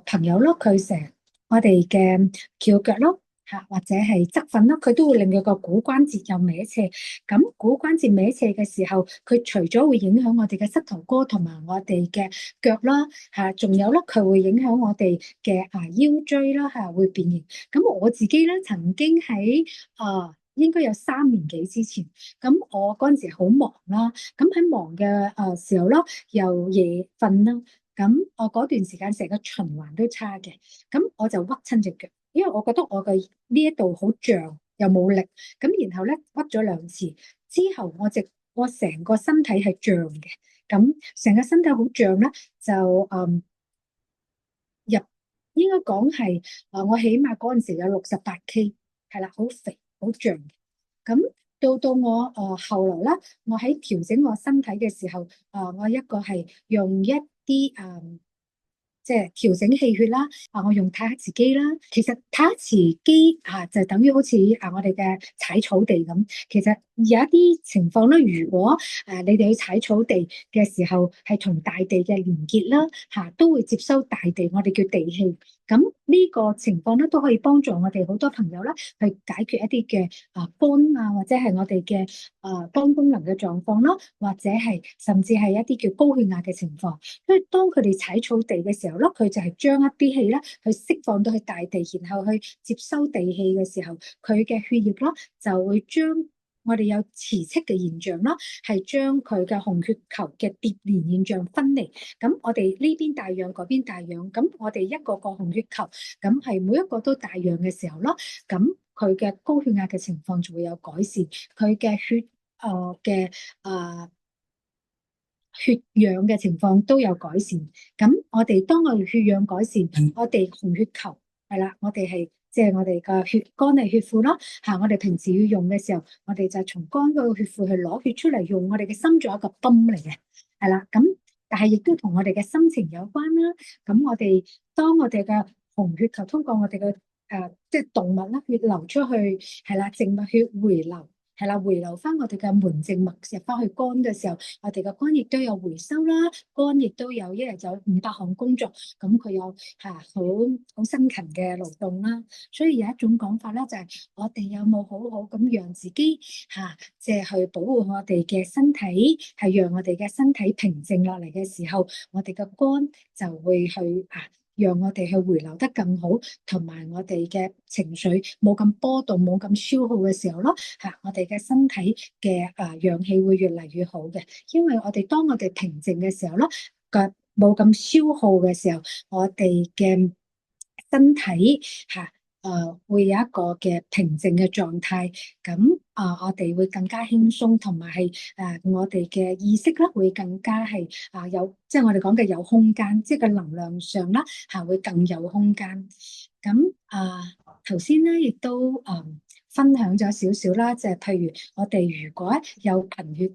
朋友咯，佢成日我哋嘅翹腳咯。或者係側瞓咯，佢都會令佢個股關節有歪斜。咁股關節歪斜嘅時候，佢除咗會影響我哋嘅膝頭哥同埋我哋嘅腳啦，仲有咧，佢會影響我哋嘅腰椎啦，會變形。咁我自己咧，曾經喺應該有3年幾之前，咁我嗰陣時好忙啦，咁喺忙嘅時候咯，又夜瞓啦，咁我嗰段時間成個循環都差嘅，咁我就屈親隻腳。因為我覺得我嘅呢一度好脹又冇力，咁然後咧屈咗2次之後，我成個身體係脹嘅，咁成個身體好脹咧，就入應該講係我起碼嗰陣時有68K，係啦，好肥好脹嘅。咁到我後來啦，我喺調整我身體嘅時候，我一個係用一啲即係調整氣血啦，我用太克瓷機啦。其實太克瓷機就等於好似我哋嘅踩草地咁。其實有一啲情況咧，如果你哋去踩草地嘅時候係同大地嘅連結啦，都會接收大地，我哋叫地氣。咁呢個情況咧都可以幫助我哋好多朋友啦，去解決一啲嘅肝或者係我哋嘅肝功能嘅狀況啦，或者係甚至係一啲叫高血壓嘅情況。所以當佢哋踩草地嘅時候咧，佢就係將一啲氣咧去釋放到去大地，然後去接收地氣嘅時候，佢嘅血液啦就會將我哋有磁斥嘅現象啦，係將佢嘅紅血球嘅蝶連現象分離。咁我哋呢邊大氧，嗰邊大氧，咁我哋一個個紅血球，咁係每一個都大氧嘅時候咯，咁佢嘅高血壓嘅情況就會有改善，佢嘅血氧嘅情況都有改善。咁我哋當我哋血氧改善，我哋紅血球係啦，我哋係即係我哋嘅血肝係血庫啦。我哋平時要用嘅時候，我哋就係從肝嗰個血庫去攞血出嚟用。我哋嘅心臟一個泵嚟嘅，係啦。咁但係亦都同我哋嘅心情有關啦。咁我哋當我哋嘅紅血球通過我哋嘅即係動脈啦，血流出去，係啦，靜脈血回流。係啦，回流翻我哋嘅門靜脈入翻去肝嘅時候，我哋嘅肝亦都有回收啦，肝亦都有一日有500項工作，咁佢有好辛勤嘅勞動啦。所以有一種講法咧，就係我哋有冇好好咁讓自己即係去保護我哋嘅身體，係讓我哋嘅身體平靜落嚟嘅時候，我哋嘅肝就會去讓我哋去回流得更好，同埋我哋嘅情緒冇咁波動，冇咁消耗嘅時候咯，我哋嘅身體嘅陽氣會越嚟越好嘅。因為當我哋平靜嘅時候咯，冇咁消耗嘅時候，我哋嘅身體會有一個嘅平靜嘅狀態，咁我哋會更加輕鬆，同埋係我哋嘅意識咧會更加係有，即係我哋講嘅有空間，即係個能量上啦會更有空間。咁頭先咧亦都分享咗少少啦，就係譬如我哋如果有貧血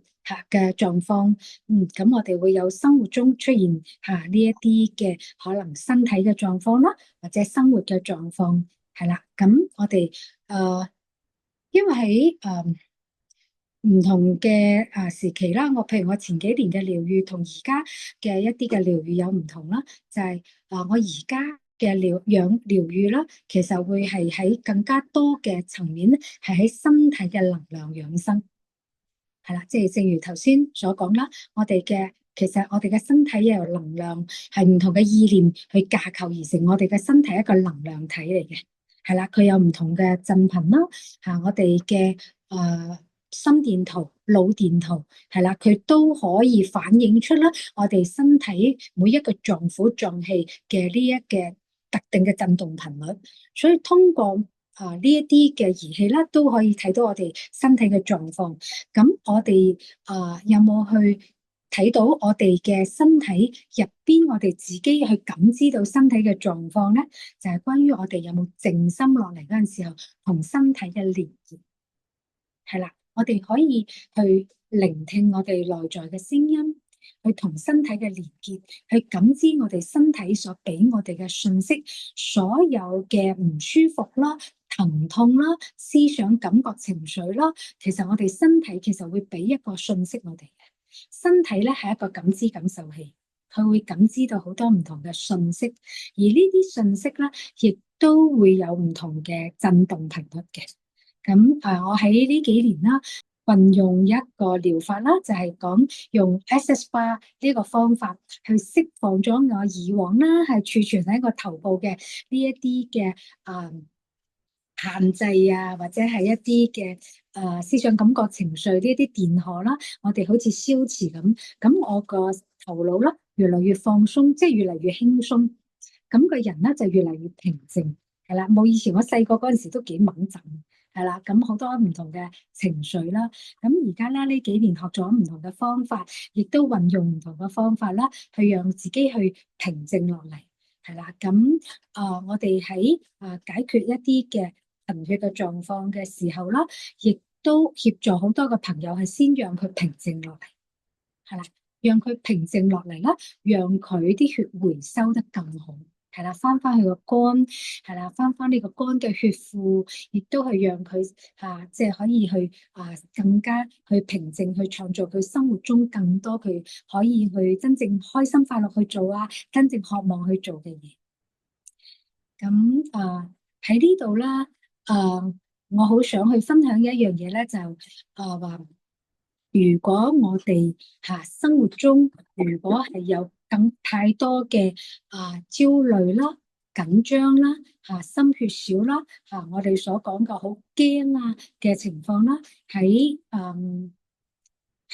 嘅狀況，咁我哋會有生活中出現呢一啲嘅可能身體嘅狀況啦，或者生活嘅狀況。係啦，咁我哋因為喺唔同嘅時期啦，譬如我前幾年嘅療愈同而家嘅一啲嘅療愈有唔同啦，就係我而家嘅療愈啦，其實會係喺更加多嘅層面咧，係喺身體嘅能量養生。係啦，即係正如頭先所講啦，其實我哋嘅身體又有能量，係唔同嘅意念去架構而成我哋嘅身體一個能量體嚟嘅。係啦，佢有唔同嘅振頻啦，我哋嘅心電圖、腦電圖，係啦，佢都可以反映出啦我哋身體每一個臟腑臟器嘅呢一嘅特定嘅震動頻率，所以通過呢一啲嘅儀器啦，都可以睇到我哋身體嘅狀況。咁我哋有冇去睇到我哋嘅身體入邊，我哋自己去感知到身體嘅狀況咧？就係關於我哋有冇靜心落嚟嗰陣時候，同身體嘅連結。係啦，我哋可以去聆聽我哋內在嘅聲音，去同身體嘅連結，去感知我哋身體所俾我哋嘅信息，所有嘅唔舒服啦、疼痛啦、思想、感覺、情緒啦，其實我哋身體其實會俾一個信息我哋嘅。身體咧係一個感知感受器，佢會感知到好多唔同嘅信息，而呢啲信息咧亦都會有唔同嘅震動頻率嘅。咁我喺呢幾年啦，運用一個療法啦，就係講用 Access Bar 呢個方法去釋放咗我以往啦，係儲存喺個頭部嘅呢一啲嘅限制或者係一啲嘅思想、感覺、情緒呢一啲電荷啦，我哋好似消磁咁，咁我個頭腦啦越嚟越放鬆，即係越嚟越輕鬆，咁個人咧就越嚟越平靜，係啦，冇以前我細個嗰陣時都幾猛震。係啦，咁好多唔同嘅情緒啦，咁而家咧呢幾年學咗唔同嘅方法，亦都運用唔同嘅方法啦，去讓自己去平靜落嚟，係啦，咁我哋喺解決一啲嘅貧血嘅狀況嘅時候啦，亦都協助好多嘅朋友係先讓佢平靜落嚟，係啦，讓佢平靜落嚟啦，讓佢啲血回收得更好。係啦，翻去個肝，係啦，翻呢個肝嘅血庫，亦都係讓佢即係可以去更加去平靜，去創造佢生活中更多佢可以去真正開心快樂去做真正渴望去做嘅嘢。咁喺呢度啦，我好想去分享一樣嘢咧，就話如果我哋生活中如果係有太多嘅焦慮啦、緊張啦、心血少啦、我哋所講嘅好驚嘅情況啦，喺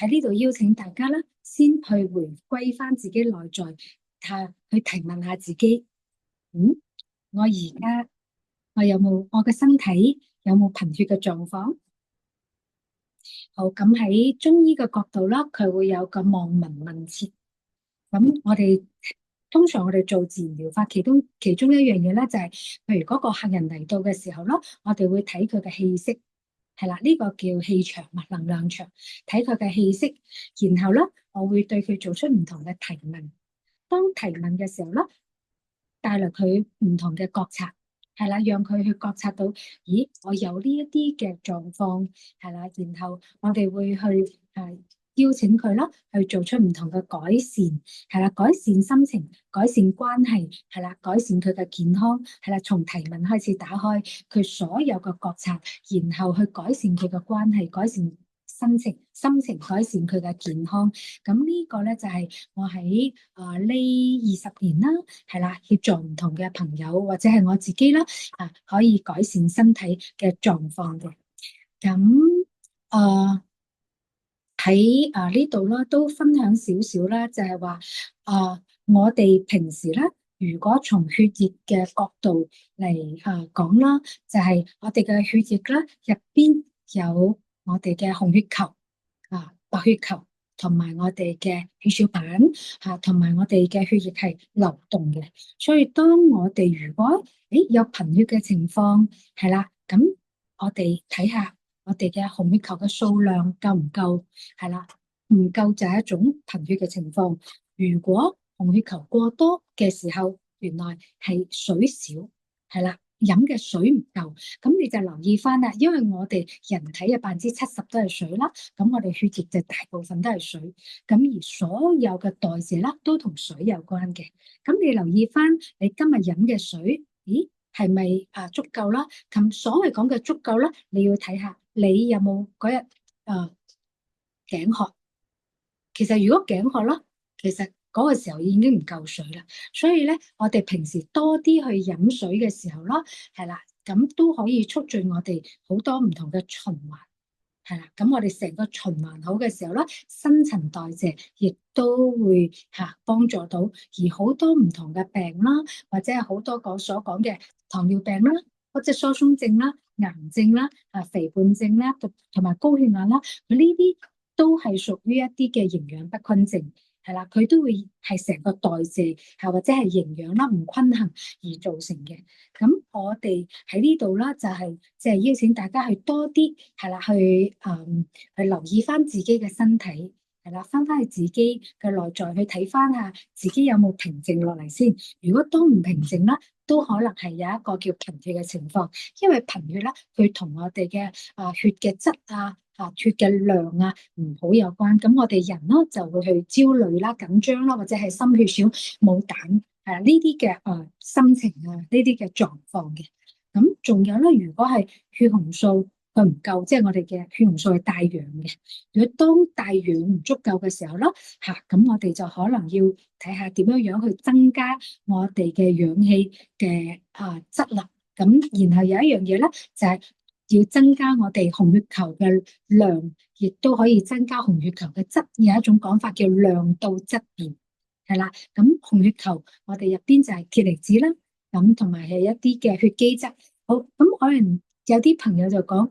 呢度邀請大家啦，先去回歸翻自己內在，去提問下自己，我而家我嘅身體有冇貧血嘅狀況？好，咁喺中醫嘅角度啦，佢會有個望聞問切。咁通常我哋做自然療法，其中一樣嘢咧就係，譬如嗰個客人嚟到嘅時候啦，我哋會睇佢嘅氣息，係啦，呢個叫氣場能量場，睇佢嘅氣息，然後咧我會對佢做出唔同嘅提問。當提問嘅時候咧，帶來佢唔同嘅覺察。係啦，讓佢去覺察到，咦，我有呢一啲嘅狀況，係啦，然後我哋會去邀請佢啦，去做出唔同嘅改善，係啦，改善心情，改善關係，係啦，改善佢嘅健康，係啦，從提問開始打開佢所有嘅覺察，然後去改善佢嘅關係，改善心情改善佢嘅健康。咁呢個咧就係我喺呢20年啦，係啦，協助唔同嘅朋友或者係我自己啦，可以改善身體嘅狀況嘅。咁喺呢度啦，都分享少少啦，就係話我哋平時咧如果從血液嘅角度嚟講啦，就係我哋嘅血液啦，入邊有我哋嘅紅血球白血球，同埋我哋嘅血小板同埋我哋嘅血液係流動嘅。所以當我哋如果有貧血嘅情況，係啦，咁我哋睇下我哋嘅紅血球嘅數量夠唔夠，係啦，唔夠就係一種貧血嘅情況。如果紅血球過多嘅時候，原來係水少，係啦，飲嘅水唔夠，咁你就留意翻啦。因為我哋人體嘅70%都係水啦，咁我哋血液就大部分都係水，咁而所有嘅代謝啦都同水有關嘅。咁你留意翻你今日飲嘅水，咦，係咪足夠啦？咁所謂講嘅足夠啦，你要睇下你有冇嗰日頸渴。其實如果頸渴啦，其實嗰個時候已經唔夠水啦。所以咧，我哋平時多啲去飲水嘅時候啦，係啦，咁都可以促進我哋好多唔同嘅循環，係啦。咁我哋成個循環好嘅時候啦，新陳代謝亦都會幫助到，而好多唔同嘅病啦，或者係好多所講嘅糖尿病啦，或者疏鬆症啦、癌症啦、肥胖症啦，同埋高血壓啦，佢呢啲都係屬於一啲嘅營養不均症，係啦，佢都會係成個代謝或者係營養啦唔均衡而造成嘅。咁我哋喺呢度啦，就係即係邀請大家去多啲係啦，去留意翻自己嘅身體，係啦，翻去自己嘅內在去睇翻下自己有冇平靜落嚟先。如果都唔平靜啦，都可能係有一個叫貧血嘅情況，因為貧血啦，佢同我哋嘅血嘅質血嘅量唔好有關。咁我哋人咯就會去焦慮啦、緊張啦，或者係心血少、冇膽呢啲嘅心情呢啲嘅狀況嘅。咁仲有咧，如果係血紅素佢唔夠，即係我哋嘅血紅素係帶氧嘅。如果當帶氧唔足夠嘅時候啦，咁我哋就可能要睇下點樣樣去增加我哋嘅氧氣嘅質啦。咁然後有一樣嘢咧，就係要增加我哋紅血球嘅量，亦都可以增加紅血球嘅質。有一種講法叫量到質變，係啦。咁紅血球我哋入邊就係鐵離子啦，咁同埋係一啲嘅血基質。好，咁可能有啲朋友就講，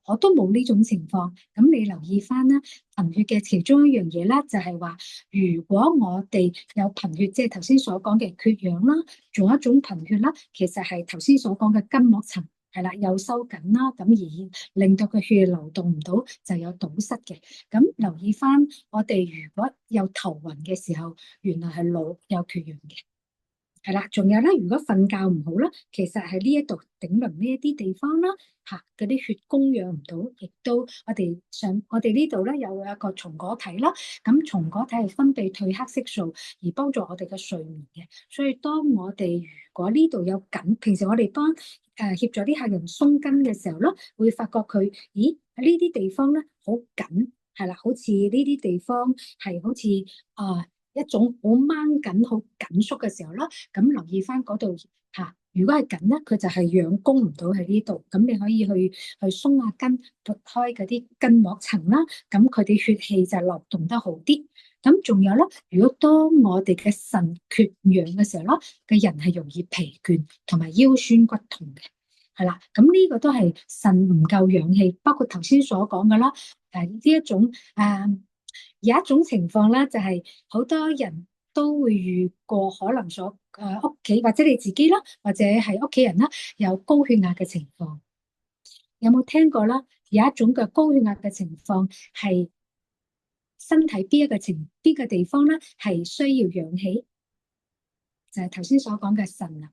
我都冇呢種情況。咁你留意翻啦，貧血嘅其中一樣嘢啦，就係話，如果我哋有貧血，即係頭先所講嘅缺氧啦，仲有一種貧血啦，其實係頭先所講嘅筋膜層係啦，有收緊啦，咁而令到個血流動唔到，就有堵塞嘅。咁留意翻，我哋如果有頭暈嘅時候，原來係腦有缺氧嘅。係啦，仲有咧，如果瞓覺唔好啦，其實喺呢一度頂輪呢一啲地方啦，嗰啲血供養唔到，亦都我哋呢度咧有一個松果體啦，咁松果體係分泌褪黑色素而幫助我哋嘅睡眠嘅。所以當我哋如果呢度有緊，平時我哋幫協助啲客人鬆筋嘅時候咯，會發覺佢，咦，喺呢啲地方咧好緊，係啦，好似呢啲地方係好似一種好掹緊、好緊縮嘅時候啦，咁留意翻嗰度吓。如果係緊咧，佢就係氧供唔到喺呢度，咁你可以去鬆下筋，撥開嗰啲筋膜層啦，咁佢哋血氣就流動得好啲。咁仲有咧，如果當我哋嘅腎缺氧嘅時候啦，嘅人係容易疲倦同埋腰酸骨痛嘅，係啦。咁呢個都係腎唔夠氧氣，包括頭先所講嘅啦，呢一種有一種情況咧，就係好多人都會遇過，可能屋企或者你自己啦，或者係屋企人啦，有高血壓嘅情況。有冇聽過啦？有一種嘅高血壓嘅情況係身體邊個地方咧係需要氧氣，就係頭先所講嘅腎啦。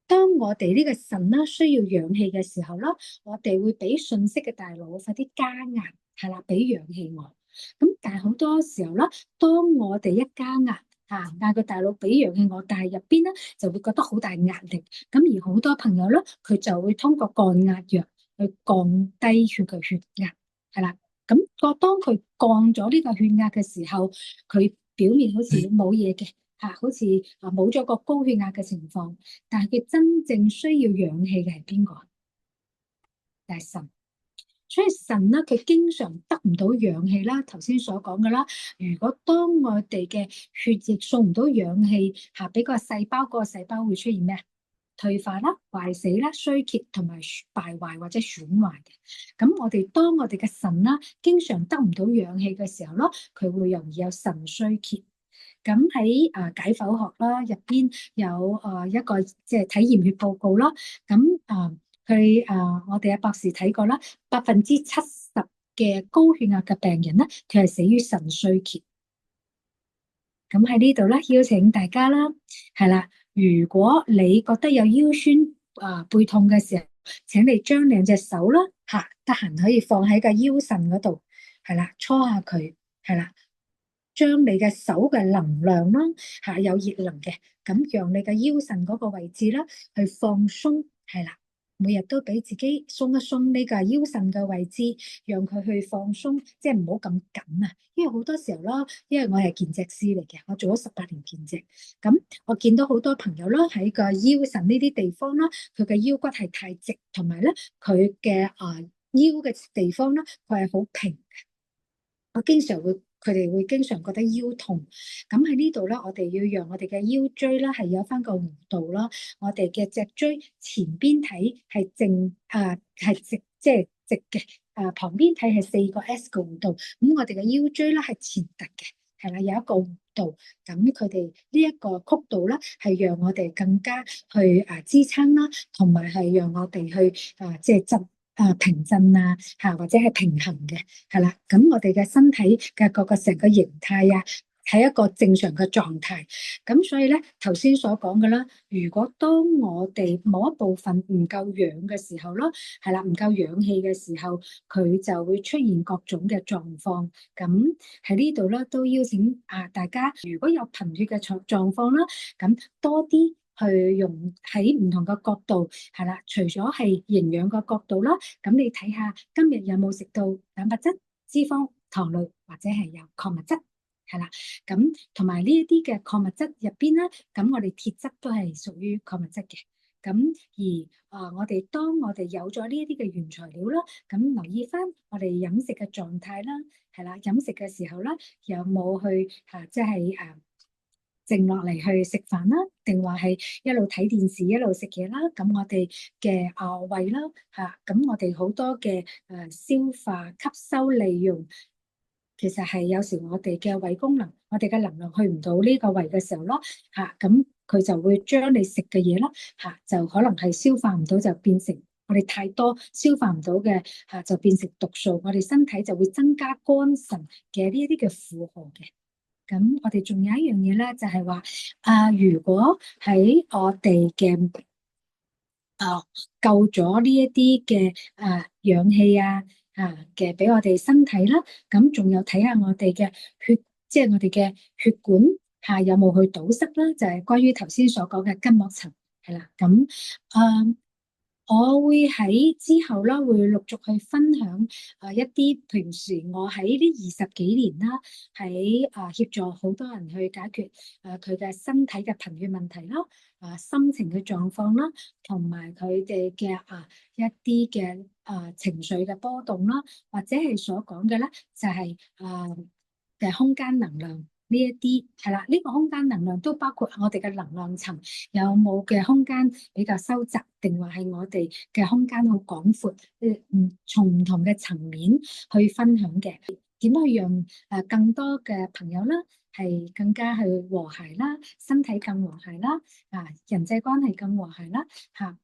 當我哋呢個腎啦需要氧氣嘅時候啦，我哋會俾信息嘅大腦快啲加壓，係啦，俾氧氣我。咁但係好多時候啦，當我哋一加壓嗌個大腦俾氧氣我，但係入邊咧就會覺得好大壓力。咁而好多朋友咧，佢就會通過降壓藥去降低佢嘅血壓，係啦。咁當佢降咗呢個血壓嘅時候，佢表面好似冇嘢嘅。好似冇咗個高血壓嘅情況，但係佢真正需要氧氣嘅係邊個？就係腎。所以腎咧，佢經常得唔到氧氣啦，頭先所講嘅啦。如果當我哋嘅血液送唔到氧氣嚇俾個細胞，嗰個細胞會出現咩啊？退化啦、壞死啦、衰竭同埋敗壞或者損壞嘅。咁當我哋嘅腎啦，經常得唔到氧氣嘅時候咯，佢會容易有腎衰竭。咁喺解剖學啦入邊有一個即係體驗血報告啦。咁我哋嘅博士睇過啦，70%嘅高血壓嘅病人咧，佢係死於腎衰竭。咁喺呢度咧，邀請大家啦，係啦，如果你覺得有腰酸背痛嘅時候，請你將兩隻手啦嚇，得閒可以放喺個腰腎嗰度，係啦，搓下佢，係啦。將你嘅手嘅能量啦，有熱能嘅，咁讓你嘅腰腎嗰個位置啦去放鬆，係啦，每日都俾自己鬆一鬆呢個腰腎嘅位置，讓佢去放鬆，即係唔好咁緊啊。因為好多時候啦，因為我係健脊師嚟嘅，我做咗18年健脊，咁我見到好多朋友啦喺個腰腎呢啲地方啦，佢嘅腰骨係太直，同埋咧佢嘅腰嘅地方啦，佢係好平。我經常會，佢哋會經常覺得腰痛。咁喺呢度咧，我哋要讓我哋嘅腰椎啦係有翻個弧度啦。我哋嘅脊椎前邊睇係正係直，即係直嘅。旁邊睇係4個 S 嘅弧度。咁我哋嘅腰椎咧係前凸嘅，係啦，有一個弧度。咁佢哋呢一個曲度咧係讓我哋更加去支撐啦，同埋係讓我哋去即係執。平震或者係平衡嘅，係啦。咁我哋嘅身體嘅各個成個形態係一個正常嘅狀態。咁所以咧，頭先所講嘅啦，如果當我哋某一部分唔夠氧嘅時候咯，係啦，唔夠氧氣嘅時候，佢就會出現各種嘅狀況。咁喺呢度咧，都邀請大家，如果有貧血嘅狀況啦，咁多啲。去用喺唔同嘅角度，係啦，除咗係營養嘅角度啦，咁你睇下今日有冇食到蛋白質、脂肪、糖類或者係有礦物質，係啦，咁同埋呢一啲嘅礦物質入邊咧，咁我哋鐵質都係屬於礦物質嘅。咁我哋當我哋有咗呢一啲嘅原材料啦，咁留意翻我哋飲食嘅狀態啦，係啦，飲食嘅時候啦，有冇去即係靜落嚟去食飯啦，定話係一路睇電視一路食嘢啦？咁我哋嘅胃啦咁我哋好多嘅消化吸收利用，其實係有時我哋嘅胃功能，我哋嘅能量去唔到呢個胃嘅時候咯咁佢就會將你食嘅嘢啦就可能係消化唔到，就變成我哋太多消化唔到嘅就變成毒素，我哋身體就會增加肝腎嘅呢一啲嘅負荷嘅。咁我哋仲有一樣嘢咧，就係話如果喺我哋嘅夠咗呢一啲嘅氧氣嘅俾我哋身體啦，咁仲有睇下我哋嘅血，即係我哋嘅血管有冇去堵塞啦，就係關於頭先所講嘅筋膜層係啦。咁我會喺之後啦，會陸續去分享一啲平時我喺呢20幾年啦，喺協助好多人去解決佢嘅身體嘅貧血問題啦，心情嘅狀況啦，同埋佢哋嘅一啲嘅情緒嘅波動啦，或者係所講嘅咧，就係嘅空間能量。呢一啲係啦，呢個空間能量都包括我哋嘅能量層有冇嘅空間比較收窄，定話係我哋嘅空間好廣闊，從唔同嘅層面去分享嘅，點去讓更多嘅朋友啦，係更加去和諧啦，身體更和諧啦，人際關係更和諧啦，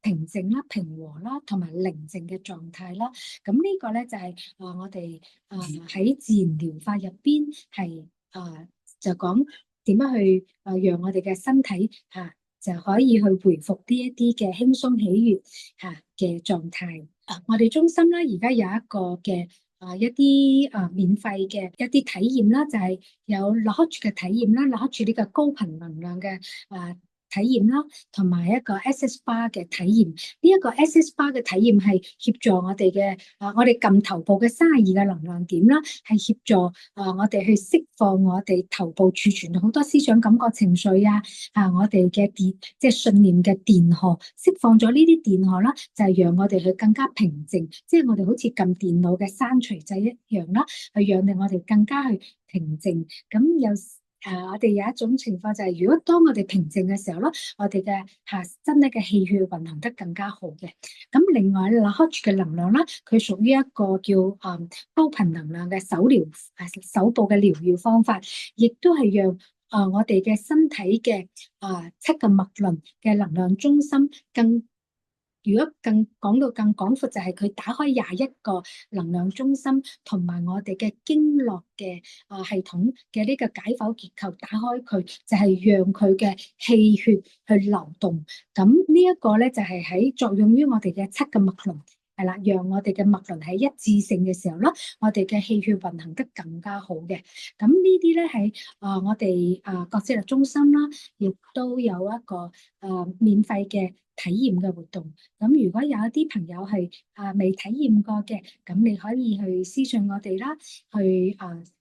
平靜啦、平和啦，同埋寧靜嘅狀態啦。咁呢個咧就係我哋喺自然療法入邊係就講點樣去讓我哋嘅身體就可以去回復呢一啲嘅輕鬆喜悅嘅狀態。我哋中心咧而家有一個嘅一啲免費嘅一啲體驗啦，就係有 Lodge 嘅體驗啦，Lodge 呢個高頻能量嘅體驗啦，同埋一個 SS bar 嘅體驗。呢一個 SS bar 嘅體驗係協助我哋嘅我哋撳頭部嘅32嘅能量點啦，係協助我哋去釋放我哋頭部儲存好多思想、感覺、情緒我哋嘅即係信念嘅電荷，釋放咗呢啲電荷啦，就係讓我哋去更加平靜，即係我哋好似撳電腦嘅刪除掣一樣啦，去讓令我哋更加去平靜。咁我哋有一種情況就係，如果當我哋平靜嘅時候咯，我哋嘅身體嘅氣血運行得更加好嘅。咁另外啦，Lahoche嘅能量啦，佢屬於一個叫高頻能量嘅手部嘅療愈方法，亦都係讓我哋嘅身體嘅7個脈輪嘅能量中心如果講到更廣闊，就係佢打開21個能量中心，同埋我哋嘅經絡嘅系統嘅呢個解剖結構打開佢，就係讓佢嘅氣血去流動。咁呢一個咧就係喺作用於我哋嘅7個脈輪，係啦，讓我哋嘅脈輪係一致性嘅時候啦，我哋嘅氣血運行得更加好嘅。咁呢啲咧喺我哋覺知力中心啦，亦都有一個免費嘅體驗嘅活動。咁如果有一啲朋友係未體驗過嘅，咁你可以去私信我哋啦，去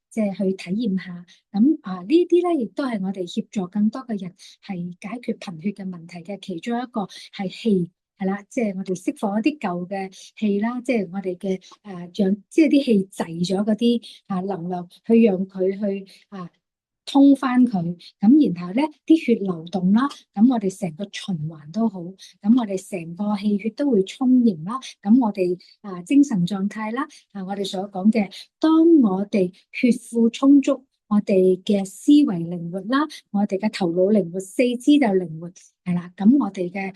即係去體驗下。咁呢啲咧，亦都係我哋協助更多嘅人係解決貧血嘅問題嘅其中一個係氣，係啦，即係我哋釋放一啲舊嘅氣啦，即係我哋嘅讓即係啲氣滯咗嗰啲能量，去讓佢去通翻佢，咁然後咧啲血流動啦，咁我哋成個循環都好，咁我哋成個氣血都會充盈啦，咁我哋精神狀態啦，我哋所講嘅，當我哋血庫充足，我哋嘅思維靈活啦，我哋嘅頭腦靈活，四肢就靈活，係啦，咁我哋嘅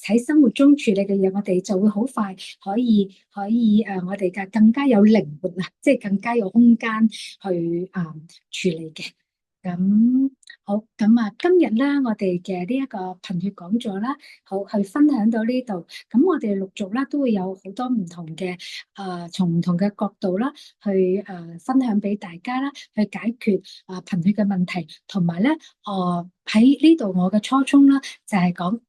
喺生活中處理嘅嘢，我哋就會好快可以我哋嘅更加有靈活即係更加有空間去處理嘅。咁好，咁今日咧，我哋嘅呢一個貧血講座啦，好去分享到呢度。咁我哋陸續啦都會有好多唔同嘅從唔同嘅角度啦，去分享俾大家啦，去解決貧血嘅問題，同埋咧喺呢度我嘅初衷啦，就係講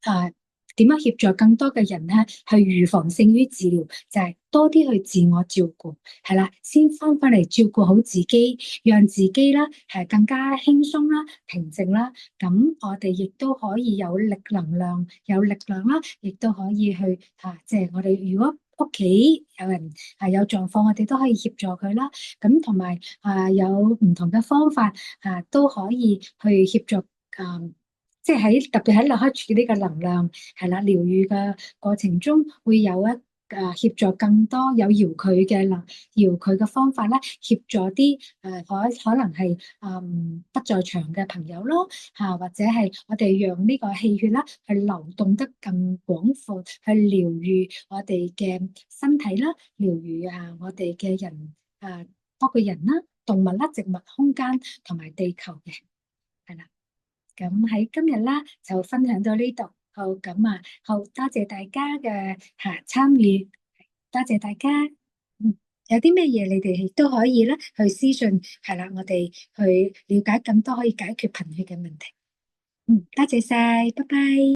點樣協助更多嘅人咧去預防勝於治療，就係多啲去自我照顧，係啦，先翻嚟照顧好自己，讓自己啦係更加輕鬆啦、平靜啦。咁我哋亦都可以有能量、有力量啦，亦都可以去即係我哋如果屋企有人有狀況，我哋都可以協助佢啦。咁同埋有唔同嘅方法都可以去協助即係特別喺Lahoche呢個能量係啦療愈嘅過程中，會有協助更多有遙距嘅方法咧，協助啲可能係不在場嘅朋友咯或者係我哋讓呢個氣血啦去流動得更廣闊，去療愈我哋嘅身體啦，療愈我哋嘅人包括人啦、動物啦、植物、空間同埋地球嘅，係啦。咁喺今日啦，就分享到呢度。好，咁好多謝大家嘅參與，多謝大家。有啲咩嘢你哋亦都可以咧去私信，係啦，我哋去了解更多可以解決貧血嘅問題。多謝晒，拜拜。